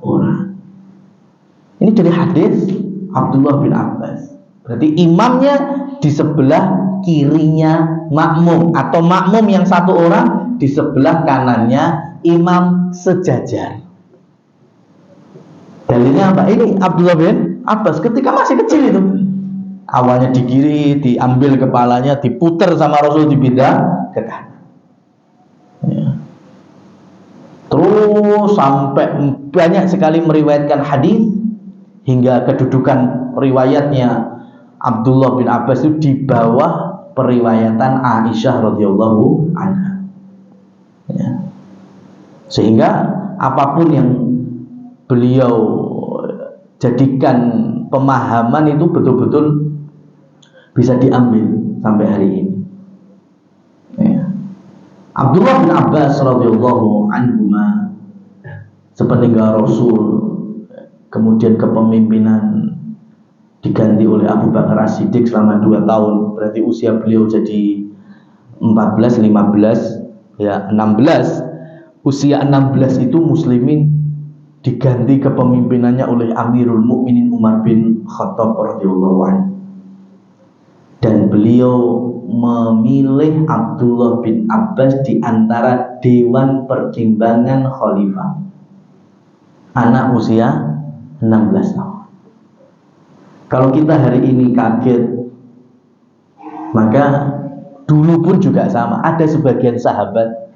orang. Ini dari hadis Abdullah bin Abbas. Berarti imamnya di sebelah kirinya makmum, atau makmum yang 1 orang di sebelah kanannya imam sejajar. Dalilnya apa? Ini Abdullah bin Abbas ketika masih kecil itu. Awalnya di kiri, diambil kepalanya, diputer sama Rasul, dipindah ke kanan. Ya. Terus sampai banyak sekali meriwayatkan hadis, hingga kedudukan riwayatnya Abdullah bin Abbas itu di bawah periwayatan Aisyah radhiyallahu anha. Ya. Sehingga apapun yang beliau jadikan pemahaman itu betul-betul bisa diambil sampai hari ini. Ya. Abdullah bin Abbas radhiyallahu anhuma sepeninggal Rasul, kemudian kepemimpinan diganti oleh Abu Bakar As-Siddiq selama 2 tahun. Berarti usia beliau jadi 14, 15, ya 16. Usia 16 itu muslimin diganti kepemimpinannya oleh Amirul Mukminin Umar bin Khattab radhiyallahu anhu. Dan beliau memilih Abdullah bin Abbas di antara Dewan Pertimbangan Khalifah. Anak usia 16 tahun. Kalau kita hari ini kaget, maka dulu pun juga sama. Ada sebagian sahabat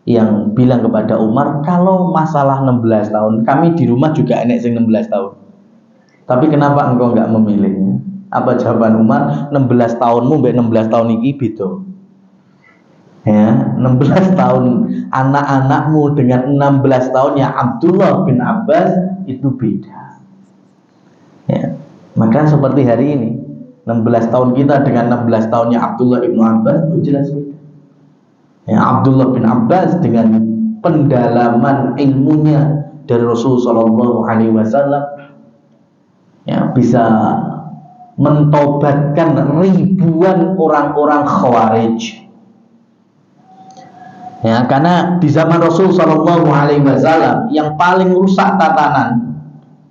yang bilang kepada Umar, kalau masalah 16 tahun, kami di rumah juga enek sing 16 tahun. Tapi kenapa engkau enggak memilihnya? Apa jawaban Umar? 16 tahunmu mbek 16 tahun iki beda. Ya, 16 tahun anak-anakmu dengan 16 tahunnya Abdullah bin Abbas itu beda. Ya. Maka seperti hari ini, 16 tahun kita dengan 16 tahunnya Abdullah bin Abbas itu jelas beda. Ya, Abdullah bin Abbas dengan pendalaman ilmunya dari Rasulullah SAW, ya, bisa mentobatkan ribuan orang-orang Khawarij. Ya, karena di zaman Rasul SAW yang paling rusak tatanan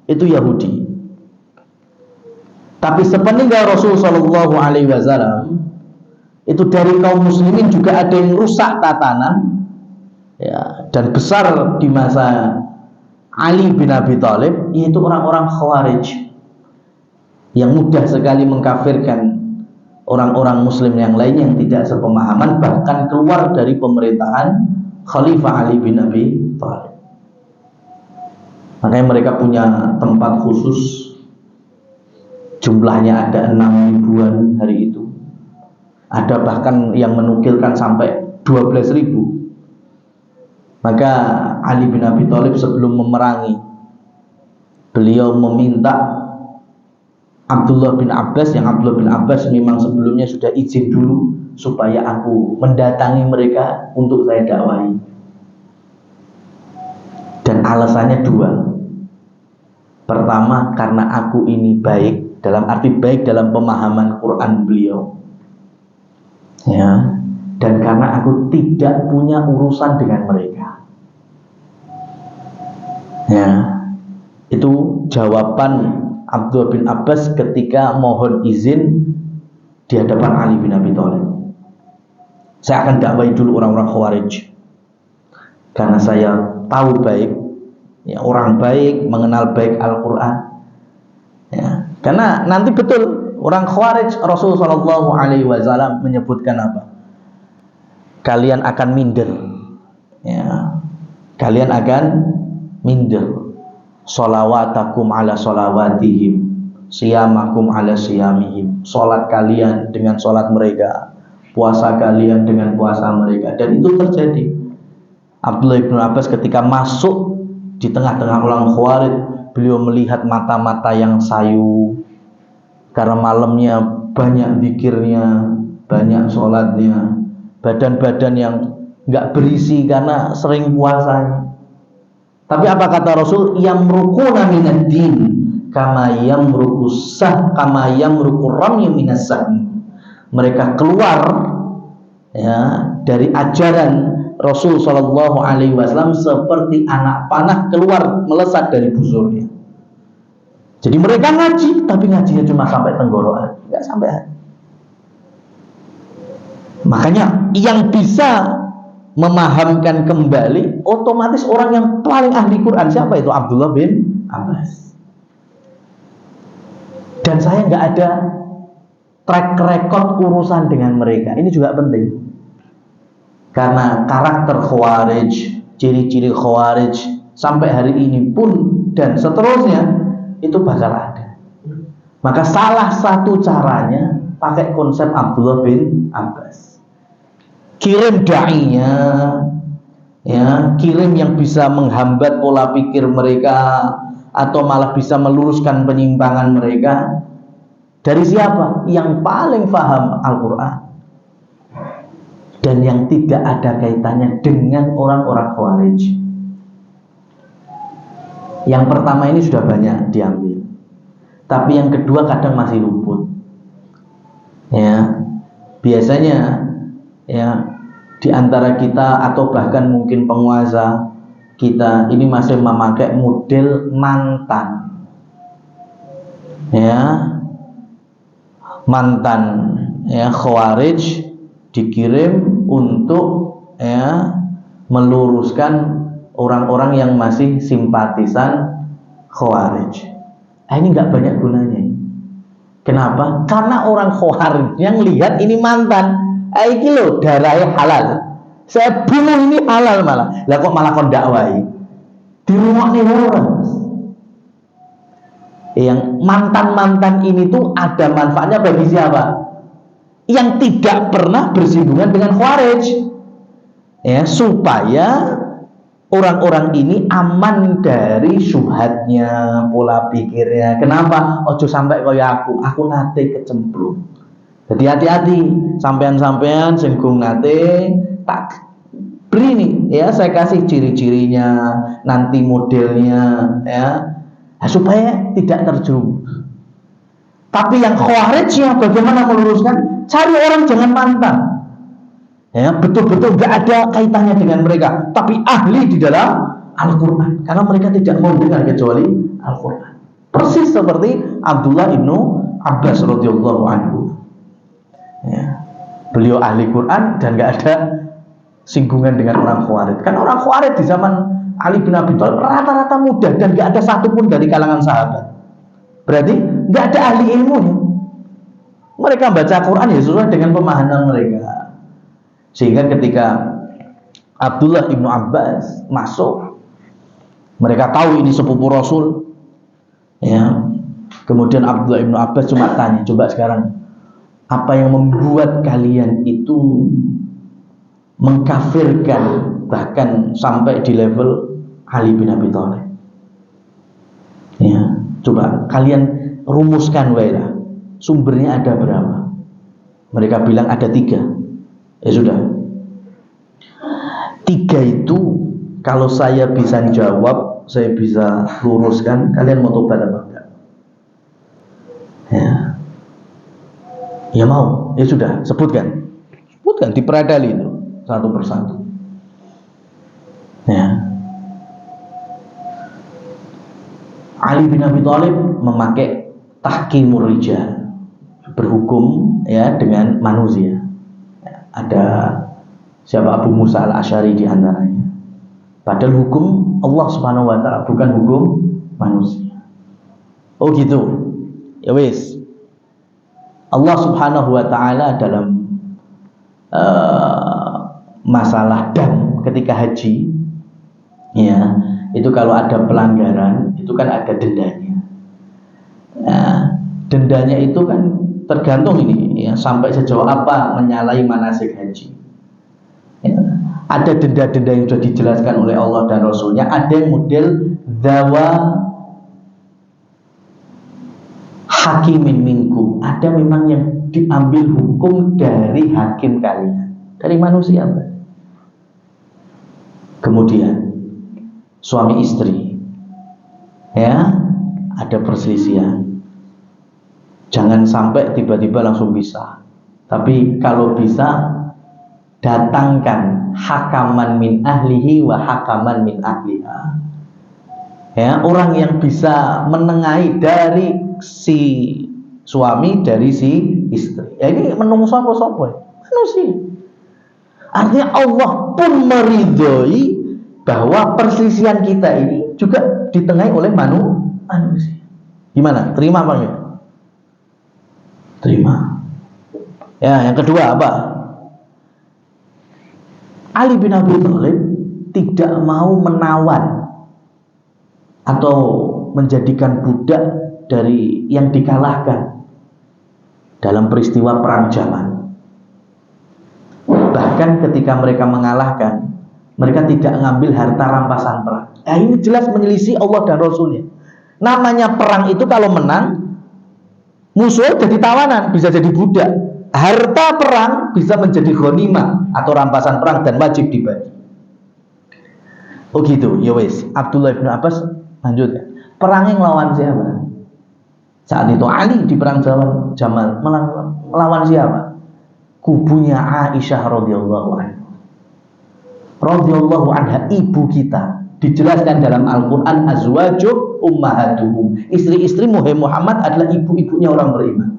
itu Yahudi. Tapi sepeninggal Rasul SAW itu dari kaum muslimin juga ada yang rusak tatanan, ya, dan besar di masa Ali bin Abi Thalib, yaitu orang-orang Khawarij yang mudah sekali mengkafirkan orang-orang muslim yang lain yang tidak sepemahaman, bahkan keluar dari pemerintahan Khalifah Ali bin Abi Thalib. Makanya mereka punya tempat khusus, jumlahnya ada 6.000-an hari itu. Ada bahkan yang menukilkan sampai 12.000. Maka Ali bin Abi Thalib sebelum memerangi, beliau meminta Abdullah bin Abbas, yang Abdullah bin Abbas memang sebelumnya sudah izin dulu supaya aku mendatangi mereka untuk saya dakwahi. Dan alasannya 2. Pertama, karena aku ini baik, dalam arti baik dalam pemahaman Quran beliau, ya, dan karena aku tidak punya urusan dengan mereka. Ya, itu jawaban Abdullah bin Abbas ketika mohon izin di hadapan Ali bin Abi Thalib. Saya akan dakwahi dulu orang-orang Khawarij karena saya tahu baik, ya, orang baik mengenal baik Al-Quran, ya. Karena nanti betul orang Khawarij, Rasulullah SAW menyebutkan apa? Kalian akan minder, ya. Kalian akan minder. Sholawatakum ala sholawatihim, siyamakum ala siyamihim. Sholat kalian dengan sholat mereka, puasa kalian dengan puasa mereka. Dan itu terjadi. Abdullah bin Abbas ketika masuk di tengah-tengah orang Khawarij, beliau melihat mata-mata yang sayu karena malamnya banyak zikirnya, banyak sholatnya, badan-badan yang nggak berisi karena sering puasanya. Tapi apa kata Rasul? Yamruquna minad din kama yamruqu ramyu minas sahm. Mereka keluar ya dari ajaran Rasul Shallallahu Alaihi Wasallam seperti anak panah keluar melesat dari busurnya. Jadi mereka ngaji, tapi ngajinya cuma sampai tenggorokan, nggak sampai hati. Makanya yang bisa memahamkan kembali otomatis orang yang paling ahli Quran siapa itu? Abdullah bin Abbas. Dan saya nggak ada track record urusan dengan mereka. Ini juga penting. Karena karakter Khawarij, ciri-ciri Khawarij sampai hari ini pun dan seterusnya itu bakal ada. Maka salah satu caranya pakai konsep Abdullah bin Abbas. Kirim da'inya, ya, kirim yang bisa menghambat pola pikir mereka atau malah bisa meluruskan penyimpangan mereka. Dari siapa? Yang paling paham Al-Quran dan yang tidak ada kaitannya dengan orang-orang Khawarij. Yang pertama ini sudah banyak diambil, tapi yang kedua kadang masih luput. Ya, biasanya ya di antara kita atau bahkan mungkin penguasa kita ini masih memakai model mantan. Ya, mantan ya Khawarij dikirim untuk ya meluruskan orang-orang yang masih simpatisan Khawarij. Ini nggak banyak gunanya. Kenapa? Karena orang Khawarij yang lihat ini mantan, ini loh darahnya halal, saya bunuh ini halal malah. Lah kok malah kon dakwai di rumah nih orang. Yang mantan-mantan ini tuh ada manfaatnya bagi siapa? Yang tidak pernah bersinggungan dengan Khawarij, ya, supaya orang-orang ini aman dari syubhatnya, pola pikirnya. Kenapa? Ojo sampai kaya aku nate kecemplung. Jadi hati-hati, sampean-sampean singgung nate tak beri nih, ya saya kasih ciri-cirinya, nanti modelnya, ya, supaya tidak terjerumus. Tapi yang Khawarijnya bagaimana meluruskan? Cari orang jangan mantan. Ya, betul-betul gak ada kaitannya dengan mereka, tapi ahli di dalam Al-Quran, karena mereka tidak mau dengar kecuali Al-Quran. Persis seperti Abdullah ibnu Abbas radhiyallahu anhu. Ya, beliau ahli Quran dan gak ada singgungan dengan orang Khawarij. Kan orang Khawarij di zaman Ali bin Abi Thalib rata-rata muda dan gak ada satupun dari kalangan sahabat. Berarti gak ada ahli ilmunya. Mereka baca Quran ya sesuai dengan pemahaman mereka. Sehingga ketika Abdullah ibnu Abbas masuk, mereka tahu ini sepupu Rasul. Ya, kemudian Abdullah ibnu Abbas cuma tanya, coba sekarang apa yang membuat kalian itu mengkafirkan bahkan sampai di level Ali bin Abi Thalib? Ya, coba kalian rumuskan wae. Sumbernya ada berapa? Mereka bilang ada 3. Ya sudah, 3 itu kalau saya bisa jawab, saya bisa luruskan, kalian mau tobat apa enggak? Ya mau, ya sudah, sebutkan diperadali itu satu persatu. Ya, Ali bin Abi Thalib memakai tahkimur rijal, berhukum ya dengan manusia. Ada siapa? Abu Musa al-Asy'ari di antaranya. Padahal hukum Allah Subhanahu wa taala, bukan hukum manusia. Oh gitu. Ya wis. Allah Subhanahu wa taala dalam masalah dam ketika haji, ya, itu kalau ada pelanggaran itu kan ada dendanya. Nah, dendanya itu kan tergantung ini, ya, sampai sejauh apa menyalahi manasik haji. Ya, ada denda-denda yang sudah dijelaskan oleh Allah dan Rasulnya. Ada yang model dawa hakimin minkum. Ada memang yang diambil hukum dari hakim kalian. dari manusia. Kemudian suami istri, ya, ada perselisihan. Jangan sampai tiba-tiba langsung bisa. Tapi kalau bisa, datangkan hakaman min ahlihi wa hakaman min ahliha. Ya, orang yang bisa menengahi dari si suami, dari si istri. Ya, ini menungso apa-apa? Manusia. Artinya Allah pun meridhoi bahwa perselisihan kita ini juga ditengahi oleh manusia. Gimana? Terima apa enggak? Terima. Ya, yang kedua apa? Ali bin Abi Thalib tidak mau menawan atau menjadikan budak dari yang dikalahkan dalam peristiwa perang Jamal. Bahkan ketika mereka mengalahkan, mereka tidak mengambil harta rampasan perang. Nah, ini jelas menyelisih Allah dan Rasulnya. Namanya perang itu kalau menang, musuhnya jadi tawanan, bisa jadi budak. Harta perang bisa menjadi ghanimah atau rampasan perang dan wajib dibagi. Oh gitu, ya wes. Abdullah bin Abbas lanjut. Perangnya melawan siapa? Saat itu Ali di perang Jamal melawan siapa? Kubunya Aisyah radhiyallahu anha. Radhiyallahu anha, ibu kita. Dijelaskan dalam Al-Qur'an, azwaju ummahatuhum. Istri-istri Muhammad adalah ibu-ibunya orang beriman.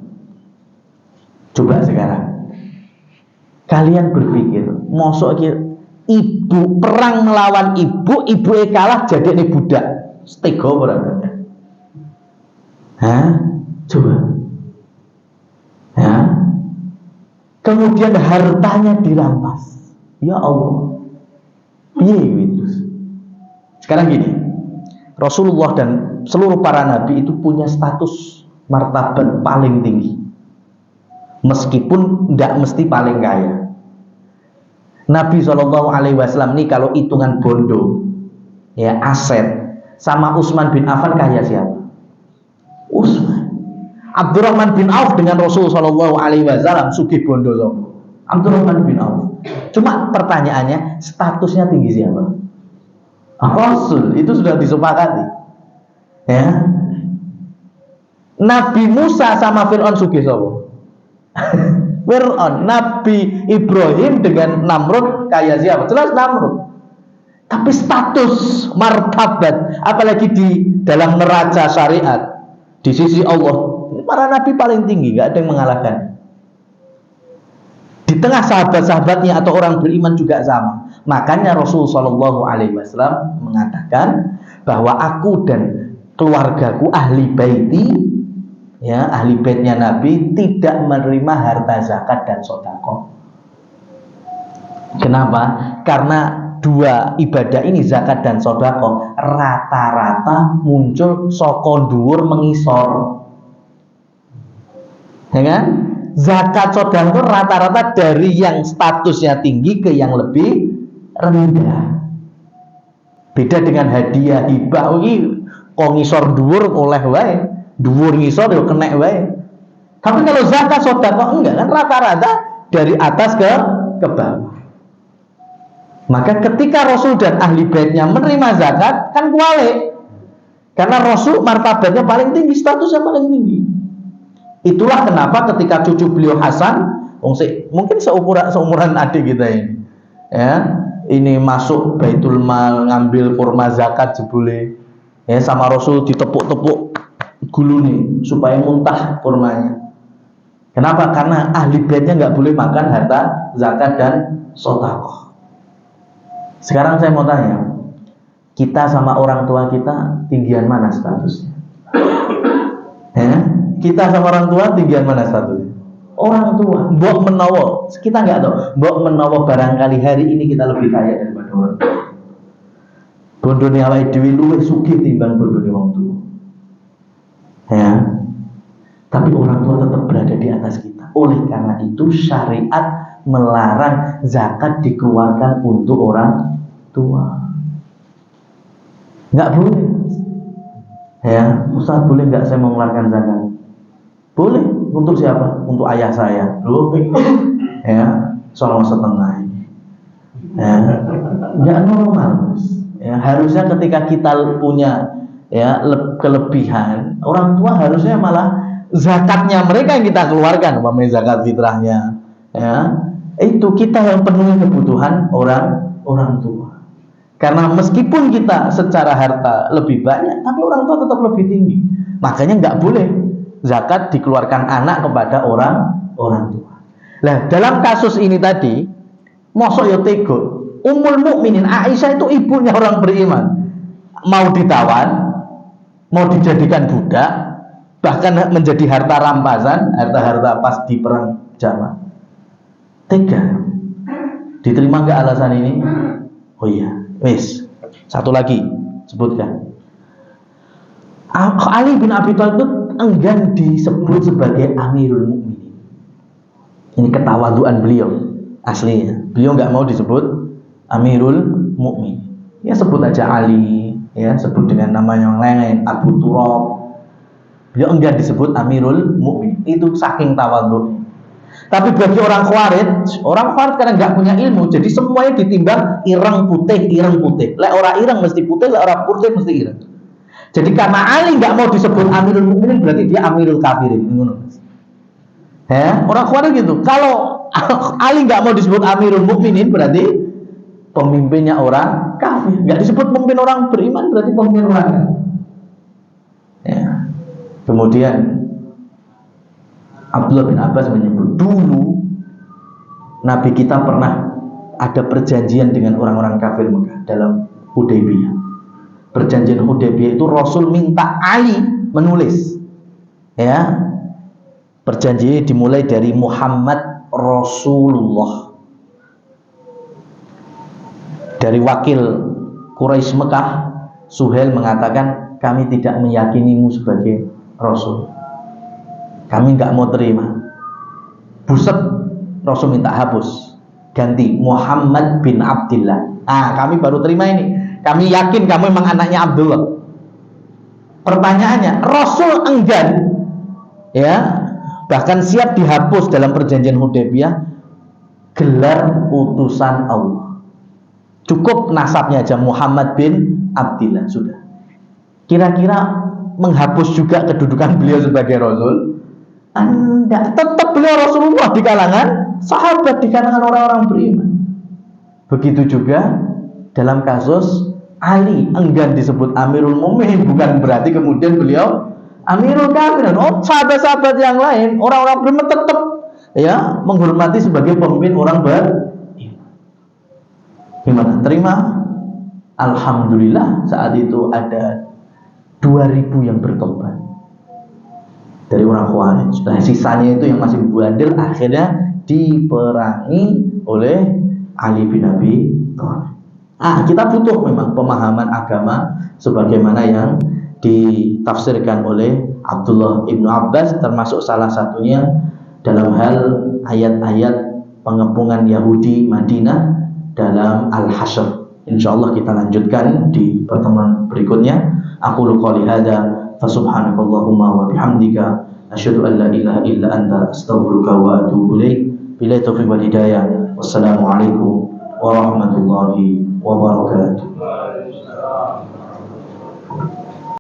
Coba sekarang kalian berpikir, mosok ibu perang melawan ibu kalah jadi ini budak. Stego berarti. Hah? Coba. Ya. Kemudian hartanya dirampas. Ya Allah. Piye gitu. Sekarang gini, Rasulullah dan seluruh para nabi itu punya status martabat paling tinggi. Meskipun tidak mesti paling kaya. Nabi SAW ini kalau hitungan bondo, ya aset, sama Utsman bin Affan kaya siapa? Utsman. Abdurrahman bin Auf dengan Rasul SAW sugih bondo sopo? Abdurrahman bin Auf. Cuma pertanyaannya, statusnya tinggi siapa? Rasul. Itu sudah disepakati. Ya. Nabi Musa sama Fir'aun sugih sopo? Fir'aun. Nabi Ibrahim dengan Namrud kaya siapa? Jelas Namrud. Tapi status martabat, apalagi di dalam neraca syariat di sisi Allah, para nabi paling tinggi, gak ada yang mengalahkan. Di tengah sahabat-sahabatnya atau orang beriman juga sama. Makanya Rasul SAW mengatakan bahwa aku dan keluargaku ahli baiti, ya, ahli baitnya Nabi tidak menerima harta zakat dan sedekah. Kenapa? Karena dua ibadah ini, zakat dan sedekah, rata-rata muncul saka dhuwur mengisor. Ya kan? Zakat sedekah rata-rata dari yang statusnya tinggi ke yang lebih rendah. Beda dengan hadiah, hibah, iki kok ngisor dhuwur oleh wae. Dhuwur ngisor yo kena wae. Tapi kalau zakat sedekah enggak, kan rata-rata dari atas ke bawah. Maka ketika Rasul dan ahli baitnya menerima zakat, kan kualik. Karena Rasul martabatnya paling tinggi, statusnya paling tinggi. Itulah kenapa ketika cucu beliau Hasan, mungkin seumuran adik kita ini, ya, ini masuk Baitul Mal ngambil kurma zakat jebule, ya, sama Rasul ditepuk-tepuk gulune supaya muntah kurmanya. Kenapa? Karena ahli baitnya nggak boleh makan harta zakat dan sedekah. Sekarang saya mau tanya, kita sama orang tua kita tinggian mana statusnya? Ya? Kita sama orang tua tinggian mana statusnya? Orang tua, mbok menawa, kita nggak tahu, mbok menawa barangkali hari ini kita lebih kaya daripada orang tua. Bondone awake dhewe luwih sugih timbang bondone wong tua. Ya. Tapi orang tua tetap berada di atas kita. Oleh karena itu syariat melarang zakat dikeluarkan untuk orang tua. Nggak boleh. Ya, Ustaz boleh nggak saya mengeluarkan zakat? Boleh. Untuk siapa? Untuk ayah saya. Loh. Ya. setengah ini. Ya, nggak normal. Ya, harusnya ketika kita punya kelebihan, orang tua harusnya malah zakatnya mereka yang kita keluarkan, umpamanya zakat fitrahnya. Ya, itu kita yang penuhi kebutuhan orang tua. Karena meskipun kita secara harta lebih banyak, tapi orang tua tetap lebih tinggi. Makanya nggak boleh zakat dikeluarkan anak kepada orang tua. Nah, dalam kasus ini tadi, mosok ya tega. Ummul Mukminin Aisyah itu ibunya orang beriman, mau ditawan, mau dijadikan budak, bahkan menjadi harta rampasan, harta pas di perang Jamal. Tega. Diterima nggak alasan ini? Oh iya, wis. Satu lagi sebutkan. Ali bin Abi Thalib itu enggan disebut sebagai Amirul Mukminin. Ini ketawaduan beliau aslinya. Beliau nggak mau disebut Amirul Mukminin. Ya sebut aja Ali, ya sebut dengan nama yang lain, Abu Turab. Beliau enggan disebut Amirul Mukminin. Itu saking tawadhunya. Tapi bagi orang Khawarij karena nggak punya ilmu, jadi semuanya ditimbang ireng putih. Lek orang ireng mesti putih, lek orang putih mesti ireng. Jadi karena Ali nggak mau disebut Amirul Mukminin, berarti dia Amirul Kafirin. Ya, orang Khawarij gitu. Kalau Ali nggak mau disebut Amirul Mukminin, berarti pemimpinnya orang kafir. Nggak disebut pemimpin orang beriman, berarti pemimpin orang kafir. Ya. Kemudian Abdullah bin Abbas menyebut, dulu Nabi kita pernah ada perjanjian dengan orang-orang kafir Mekah dalam Hudaybiyah. Perjanjian Hudaybiyah itu Rasul minta Ali menulis. Ya. Perjanjian dimulai dari Muhammad Rasulullah. Dari wakil Quraisy Mekah, Suhail mengatakan, kami tidak meyakinimu sebagai Rasul. Kami nggak mau terima. Buset, Rasul minta hapus, ganti Muhammad bin Abdillah. Kami baru terima ini. Kami yakin kamu memang anaknya Abdullah. Pertanyaannya, Rasul enggan, ya, bahkan siap dihapus dalam perjanjian Hudaybiyah gelar utusan Allah. Cukup nasabnya aja Muhammad bin Abdillah, sudah. Kira-kira menghapus juga kedudukan beliau sebagai Rasul? Anda tetap beliau Rasulullah di kalangan sahabat, di kalangan orang-orang beriman. Begitu juga dalam kasus Ali enggan disebut Amirul Mukminin, bukan berarti kemudian beliau Amirul Kafirin. Sahabat-sahabat yang lain, orang-orang beriman tetap ya menghormati sebagai pemimpin orang beriman. Gimana? Terima? Alhamdulillah saat itu ada 2000 yang bertobat dari orang Khawarij. Nah, sisanya itu yang masih bandel akhirnya diperangi oleh Ali bin Abi Thalib. Kita butuh memang pemahaman agama sebagaimana yang ditafsirkan oleh Abdullah ibnu Abbas, termasuk salah satunya dalam hal ayat-ayat pengepungan Yahudi Madinah dalam Al-Hasyr. Insyaallah kita lanjutkan di pertemuan berikutnya. Aqulu qouli hadza fa subhanakallahumma wa bihamdika asyhadu an la ilaha illa anta astaghfiruka wa atubu ilaik. Billahi taufiq wal hidayah. Wassalamu alaikum warahmatullahi wabarakatuh.